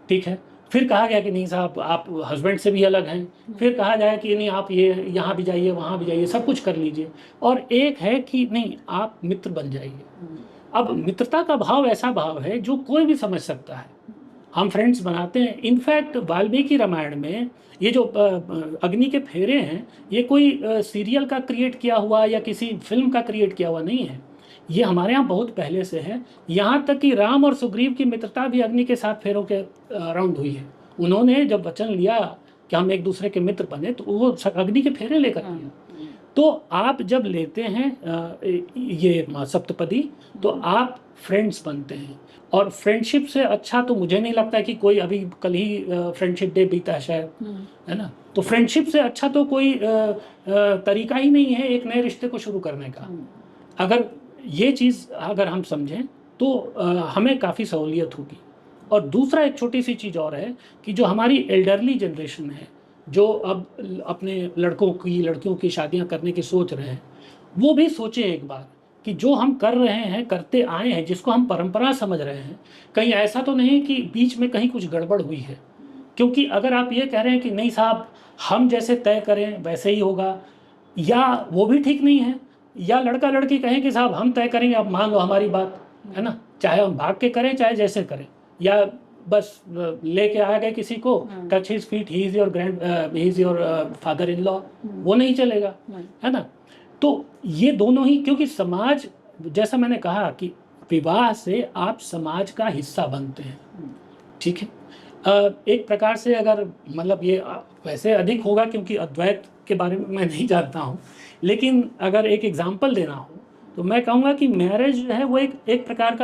ठीक है। फिर कहा गया कि नहीं साहब आप हस्बैंड से भी अलग हैं, फिर कहा जाए कि नहीं आप ये यहाँ भी जाइए, वहाँ भी जाइए, सब कुछ कर लीजिए, और एक है कि नहीं आप मित्र बन जाइए। अब मित्रता का भाव ऐसा भाव है जो कोई भी समझ सकता है, हम फ्रेंड्स बनाते हैं। इनफैक्ट वाल्मीकि रामायण में ये जो अग्नि के फेरे हैं, ये कोई सीरियल का क्रिएट किया हुआ या किसी फिल्म का क्रिएट किया हुआ नहीं है, ये हमारे यहाँ बहुत पहले से है। यहाँ तक कि राम और सुग्रीव की मित्रता भी अग्नि के साथ फेरों के अराउंड हुई है। उन्होंने जब वचन लिया कि हम एक दूसरे के मित्र बने, तो वो अग्नि के फेरे लेकर किया। तो आप जब लेते हैं ये सप्तपदी, तो आप फ्रेंड्स बनते हैं, और फ्रेंडशिप से अच्छा तो मुझे नहीं लगता कि कोई, अभी कल ही फ्रेंडशिप डे बीता है शायद, है ना, तो फ्रेंडशिप से अच्छा तो कोई तरीका ही नहीं है एक नए रिश्ते को शुरू करने का। अगर ये चीज़ अगर हम समझें तो हमें काफ़ी सहूलियत होगी। और दूसरा एक छोटी सी चीज़ और है कि जो हमारी एल्डरली जनरेशन है, जो अब अपने लड़कियों की शादियां करने की सोच रहे हैं, वो भी सोचें एक बार कि जो हम कर रहे हैं, करते आए हैं, जिसको हम परंपरा समझ रहे हैं, कहीं ऐसा तो नहीं कि बीच में कहीं कुछ गड़बड़ हुई है। क्योंकि अगर आप ये कह रहे हैं कि नहीं साहब हम जैसे तय करें वैसे ही होगा, या वो भी ठीक नहीं है, या लड़का लड़की कहें कि साहब हम तय करेंगे, आप मान लो हमारी बात, है ना, चाहे हम भाग के करें चाहे जैसे करें, या बस लेके आ गए किसी को, touch his feet, he is your father in law, वो नहीं चलेगा, है ना। तो ये दोनों ही, क्योंकि समाज, जैसा मैंने कहा कि विवाह से आप समाज का हिस्सा बनते हैं, ठीक है। एक प्रकार से अगर मतलब ये वैसे अधिक होगा क्योंकि अद्वैत के बारे में मैं नहीं जानता हूँ, लेकिन अगर एक एग्जाम्पल देना हो तो मैं कहूँगा कि मैरिज जो है वो एक प्रकार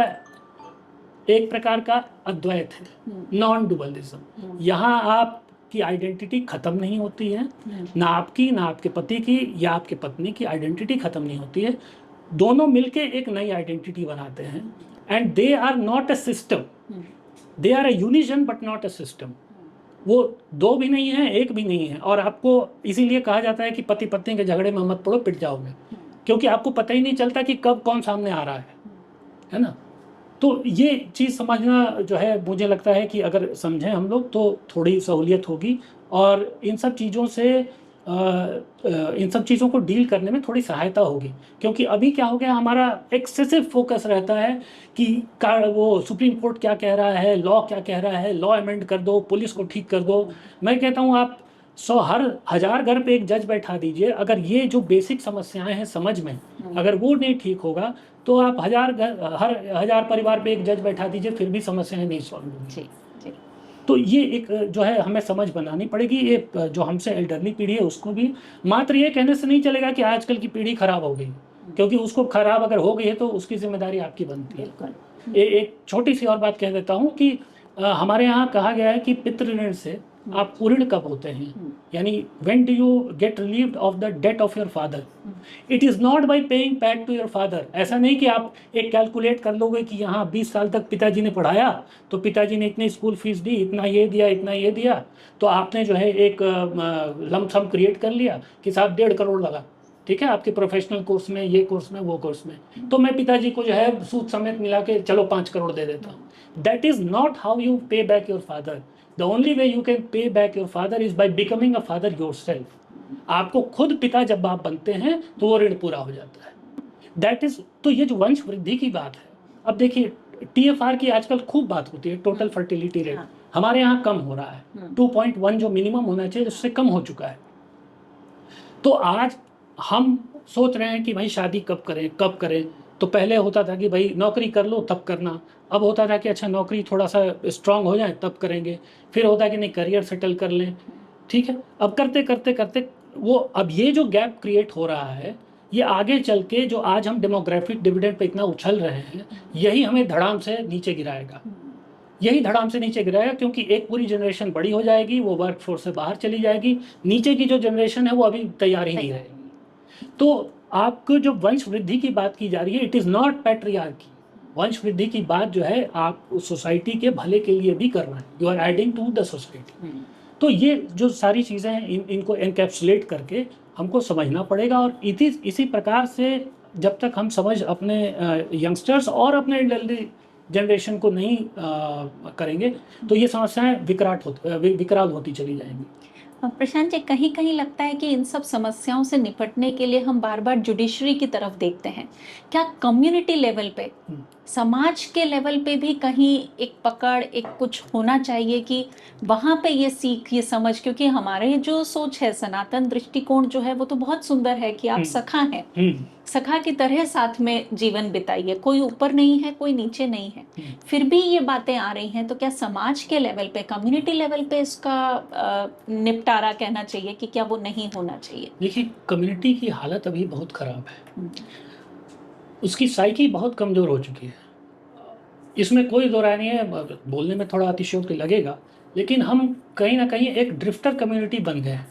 का अद्वैत है, नॉन डुअलिज्म। यहाँ आपकी आइडेंटिटी ख़त्म नहीं होती है, ना आपकी, ना आपके पति की या आपके पत्नी की आइडेंटिटी ख़त्म नहीं होती है, दोनों मिलके एक नई आइडेंटिटी बनाते हैं। And they are not a system, they are a यूनिजन बट नॉट अ सिस्टम। वो दो भी नहीं है, एक भी नहीं है। और आपको इसीलिए कहा जाता है कि पति पत्नी के झगड़े में मत पड़ो, पिट जाओगे, क्योंकि आपको पता ही नहीं चलता कि कब कौन सामने आ रहा है ना। तो ये चीज़ समझना जो है, मुझे लगता है कि अगर समझें हम लोग तो थोड़ी सहूलियत होगी, और इन सब चीज़ों को डील करने में थोड़ी सहायता होगी। क्योंकि अभी क्या हो गया, हमारा एक्सेसिव फोकस रहता है कि वो सुप्रीम कोर्ट क्या कह रहा है, लॉ क्या कह रहा है, लॉ अमेंड कर दो, पुलिस को ठीक कर दो। मैं कहता हूँ आप हर 1000 घर पे एक जज बैठा दीजिए, अगर ये जो बेसिक समस्याएं हैं समझ में, अगर वो नहीं ठीक होगा तो आप हर 1000 परिवार पे एक जज बैठा दीजिए, फिर भी समस्याएं नहीं सॉल्व होंगी। जी जी। तो ये एक जो है हमें समझ बनानी पड़ेगी। ये जो हमसे एल्डरली पीढ़ी है उसको भी मात्र ये कहने से नहीं चलेगा कि आजकल की पीढ़ी खराब हो गई, क्योंकि उसको खराब अगर हो गई है तो उसकी जिम्मेदारी आपकी बनती है। बिल्कुल। एक छोटी सी और बात कह देता हूँ कि हमारे यहाँ कहा गया है कि पितृ ऋण से आप पूर्ण कब होते हैं, यानी when do you get relieved of the debt of your father. It is not by paying back to your father. ऐसा नहीं कि आप एक कैलकुलेट कर लोगे कि यहाँ 20 साल तक पिताजी ने पढ़ाया तो पिताजी ने इतनी स्कूल फीस दी, इतना ये दिया, इतना ये दिया, तो आपने जो है एक लमसम क्रिएट कर लिया कि साहब 1.5 करोड़ लगा, ठीक है, आपके प्रोफेशनल कोर्स में, ये कोर्स में, वो कोर्स में, तो मैं पिताजी को जो है सूद समेत मिला के चलो 5 करोड़ दे देता हूँ। That is not how you pay back your father. The only way you can pay back your father is by becoming a father yourself. आपको खुद पिता जब आप बनते हैं तो वो ऋण पूरा हो जाता है। दैट इज, तो ये जो वंश वृद्धि की बात है, अब देखिए TFR की आजकल खूब बात होती है, टोटल फर्टिलिटी रेट हमारे यहाँ कम हो रहा है, 2.1 जो मिनिमम होना चाहिए उससे कम हो चुका है। तो आज हम सोच रहे हैं कि भाई शादी कब करें कब करें। तो पहले होता था कि भाई नौकरी कर लो तब करना, अब होता था कि अच्छा नौकरी थोड़ा सा स्ट्रांग हो जाए तब करेंगे, फिर होता है कि नहीं करियर सेटल कर लें, ठीक है। अब करते करते करते वो, अब ये जो गैप क्रिएट हो रहा है ये आगे चल के जो आज हम डेमोग्राफिक डिविडेंड पे इतना उछल रहे हैं, यही हमें धड़ाम से नीचे गिराएगा, यही धड़ाम से नीचे गिराएगा, क्योंकि एक पूरी जनरेशन बड़ी हो जाएगी, वो वर्क फोर्स से बाहर चली जाएगी, नीचे की जो जनरेशन है वो अभी तैयार ही नहीं रहेगी। तो आपको जो वंश वृद्धि की बात की जा रही है, इट इज़ नॉट पैट्रियार्की। वंश वृद्धि की बात जो है आप सोसाइटी के भले के लिए भी कर रहे हैं, you are adding to the society. तो ये जो सारी चीज़ें हैं इनको एनकैप्सुलेट करके हमको समझना पड़ेगा, और इसी प्रकार से जब तक हम समझ अपने यंगस्टर्स और अपने एल्डरली जनरेशन को नहीं करेंगे तो ये समस्याएं विकराल होती चली जाएंगी। प्रशांत जी, कहीं कहीं लगता है कि इन सब समस्याओं से निपटने के लिए हम बार बार जुडिशरी की तरफ देखते हैं। क्या कम्युनिटी लेवल पे, समाज के लेवल पे भी कहीं एक पकड़, एक कुछ होना चाहिए कि वहाँ पे ये सीख, ये समझ, क्योंकि हमारे जो सोच है, सनातन दृष्टिकोण जो है वो तो बहुत सुंदर है कि आप सखा हैं, सखा की तरह साथ में जीवन बिताइए, कोई ऊपर नहीं है, कोई नीचे नहीं है, फिर भी ये बातें आ रही हैं। तो क्या समाज के लेवल पे, कम्युनिटी लेवल पे इसका निपटारा कहना चाहिए कि क्या वो नहीं होना चाहिए? देखिए, कम्युनिटी की हालत अभी बहुत खराब है, उसकी साइकी बहुत कमज़ोर हो चुकी है, इसमें कोई दो राय नहीं है। बोलने में थोड़ा अतिशयोक्ति लगेगा, लेकिन हम कहीं ना कहीं एक ड्रिफ्टर कम्युनिटी बन गए हैं।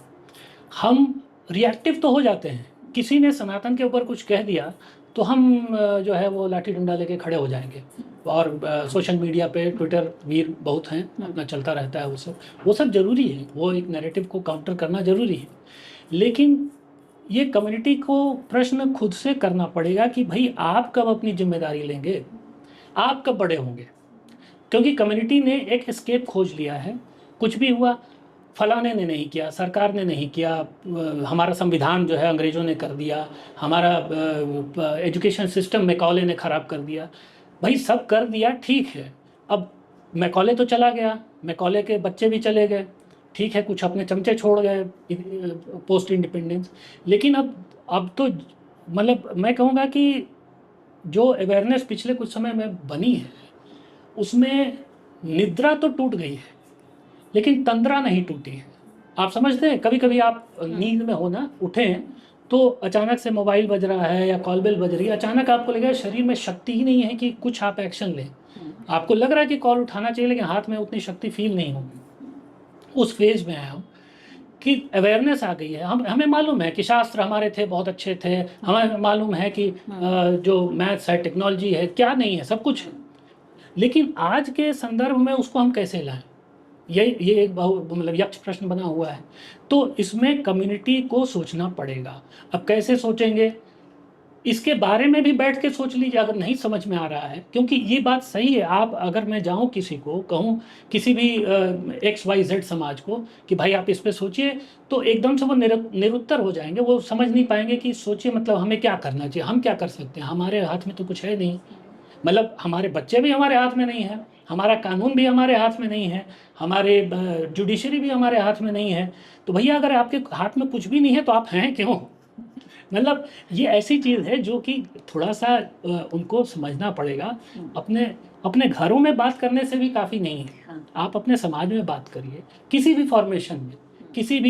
हम रिएक्टिव तो हो जाते हैं, किसी ने सनातन के ऊपर कुछ कह दिया तो हम जो है वो लाठी डंडा लेके खड़े हो जाएंगे, और सोशल मीडिया पे ट्विटर वीर बहुत हैं, अपना चलता रहता है वो सब ज़रूरी है, वो एक नैरेटिव को काउंटर करना ज़रूरी है। लेकिन ये कम्युनिटी को प्रश्न खुद से करना पड़ेगा कि भाई आप कब अपनी जिम्मेदारी लेंगे, आप कब बड़े होंगे। क्योंकि कम्युनिटी ने एक एस्केप खोज लिया है, कुछ भी हुआ फलाने ने नहीं किया, सरकार ने नहीं किया, हमारा संविधान जो है अंग्रेज़ों ने कर दिया, हमारा एजुकेशन सिस्टम मैकॉले ने ख़राब कर दिया। भाई सब कर दिया, ठीक है, अब मैकॉले तो चला गया, मैकॉले के बच्चे भी चले गए, ठीक है, कुछ अपने चमचे छोड़ गए पोस्ट इंडिपेंडेंस। लेकिन अब तो मतलब मैं कहूँगा कि जो अवेयरनेस पिछले कुछ समय में बनी है उसमें निद्रा तो टूट गई है लेकिन तंद्रा नहीं टूटी है। आप समझते हैं, कभी कभी आप नींद में हो ना, उठे हैं तो अचानक से मोबाइल बज रहा है या कॉल बेल बज रही है, अचानक आपको लगेगा शरीर में शक्ति ही नहीं है कि कुछ आप एक्शन लें। आपको लग रहा है कि कॉल उठाना चाहिए लेकिन हाथ में उतनी शक्ति फील नहीं होगी। उस फेज में आया हूँ कि अवेयरनेस आ गई है, हमें मालूम है कि शास्त्र हमारे थे बहुत अच्छे थे, हमें मालूम है कि जो मैथ्स है, टेक्नोलॉजी है, क्या नहीं है, सब कुछ है, लेकिन आज के संदर्भ में उसको हम कैसे लाएं, ये एक बहुत मतलब यक्ष प्रश्न बना हुआ है। तो इसमें कम्युनिटी को सोचना पड़ेगा। अब कैसे सोचेंगे, इसके बारे में भी बैठ के सोच लीजिए अगर नहीं समझ में आ रहा है, क्योंकि ये बात सही है। आप अगर मैं जाऊं किसी को कहूं, किसी भी XYZ समाज को कि भाई आप इस पे सोचिए, तो एकदम से वो निरुत्तर हो जाएंगे, वो समझ नहीं पाएंगे कि सोचिए मतलब हमें क्या करना चाहिए, हम क्या कर सकते हैं, हमारे हाथ में तो कुछ है नहीं, मतलब हमारे बच्चे भी हमारे हाथ में नहीं है। हमारा कानून भी हमारे हाथ में नहीं है, हमारे जुडिशरी भी हमारे हाथ में नहीं है। तो भैया अगर आपके हाथ में कुछ भी नहीं है तो आप हैं क्यों? मतलब ये ऐसी चीज़ है जो कि थोड़ा सा उनको समझना पड़ेगा। अपने अपने घरों में बात करने से भी काफ़ी नहीं है, हाँ। आप अपने समाज में बात करिए, किसी भी फॉर्मेशन में, किसी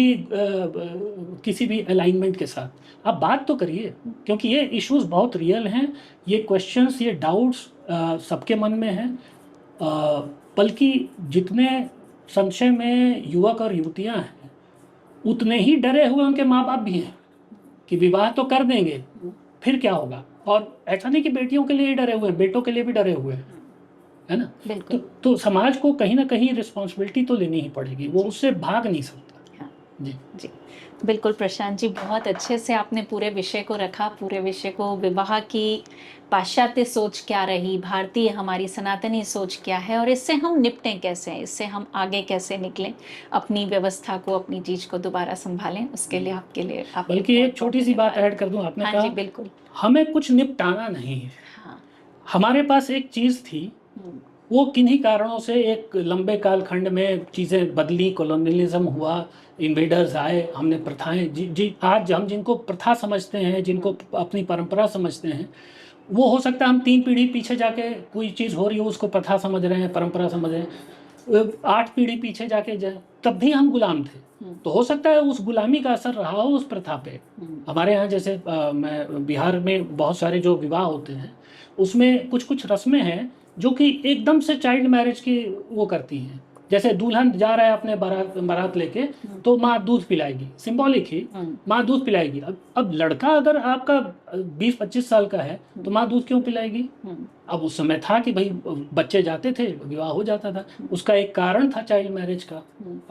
भी अलाइनमेंट के साथ आप बात तो करिए, क्योंकि ये इश्यूज बहुत रियल हैं। ये क्वेश्चंस, ये डाउट्स सबके मन में हैं। बल्कि जितने संशय में युवक और युवतियां हैं, उतने ही डरे हुए उनके माँ बाप भी हैं कि विवाह तो कर देंगे, फिर क्या होगा। और ऐसा नहीं कि बेटियों के लिए ही डरे हुए हैं, बेटों के लिए भी डरे हुए हैं, है ना। बिल्कुल। तो समाज को कहीं ना कहीं रिस्पॉन्सिबिलिटी तो लेनी ही पड़ेगी, वो उससे भाग नहीं सकता। हाँ। जी जी, बिल्कुल प्रशांत जी, बहुत अच्छे से आपने पूरे विषय को रखा, पूरे विषय को, विवाह की पाश्चात्य सोच क्या रही, भारतीय हमारी सनातनी सोच क्या है, और इससे हम निपटें कैसे, इससे हम आगे कैसे निकलें, अपनी व्यवस्था को, अपनी चीज़ को दोबारा संभालें, उसके लिए आपके लिए आपके बल्कि बहुत एक छोटी बहुत सी बात धन्यवाद। ऐड कर दूं, आपने हाँ कहा जी, बिल्कुल। हमें कुछ निपटाना नहीं है। हाँ। हमारे पास एक चीज़ थी, हम्म, वो किन्हीं कारणों से एक लंबे कालखंड में चीज़ें बदली, कॉलोनियलिज्म हुआ, इन्वेडर्स आए, हमने प्रथाएं जी आज हम जिनको प्रथा समझते हैं, जिनको अपनी परंपरा समझते हैं, वो हो सकता है हम 3 पीढ़ी पीछे जाके कोई चीज़ हो रही हो उसको प्रथा समझ रहे हैं, परंपरा समझ रहे हैं। 8 पीढ़ी पीछे जाके जाए तब भी हम गुलाम थे। तो हो सकता है उस गुलामी का असर रहा हो उस प्रथा पे। हमारे यहाँ जैसे मैं बिहार में बहुत सारे जो विवाह होते हैं उसमें कुछ कुछ रस्में हैं जो कि एकदम से चाइल्ड मैरिज की वो करती हैं। जैसे दुल्हन जा रहा है अपने बारात लेके, तो माँ दूध पिलाएगी, सिंबॉलिक ही माँ दूध पिलाएगी। अब लड़का अगर आपका 20-25 साल का है तो माँ दूध क्यों पिलाएगी? अब उस समय था कि भाई बच्चे जाते थे, विवाह हो जाता था, उसका एक कारण था चाइल्ड मैरिज का।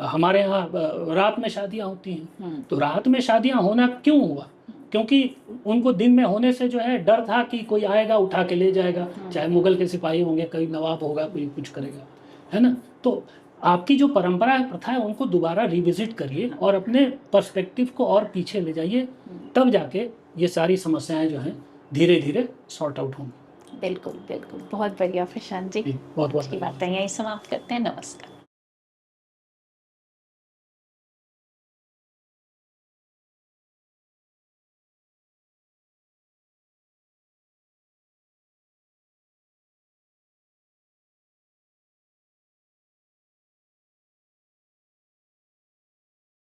हमारे यहाँ रात में शादियाँ होती हैं, तो रात में शादियाँ होना क्यों हुआ? क्योंकि उनको दिन में होने से जो है डर था कि कोई आएगा उठा के ले जाएगा, चाहे मुगल के सिपाही होंगे, कोई नवाब होगा, कोई कुछ करेगा, है ना। तो आपकी जो परंपरा है, प्रथा है, उनको दोबारा रिविजिट करिए और अपने पर्सपेक्टिव को और पीछे ले जाइए, तब जाके ये सारी समस्याएं जो हैं धीरे धीरे सॉर्ट आउट होंगी। बिल्कुल बिल्कुल, बहुत बढ़िया प्रशांत जी। बहुत आज की बातें यहीं समाप्त करते हैं। नमस्कार।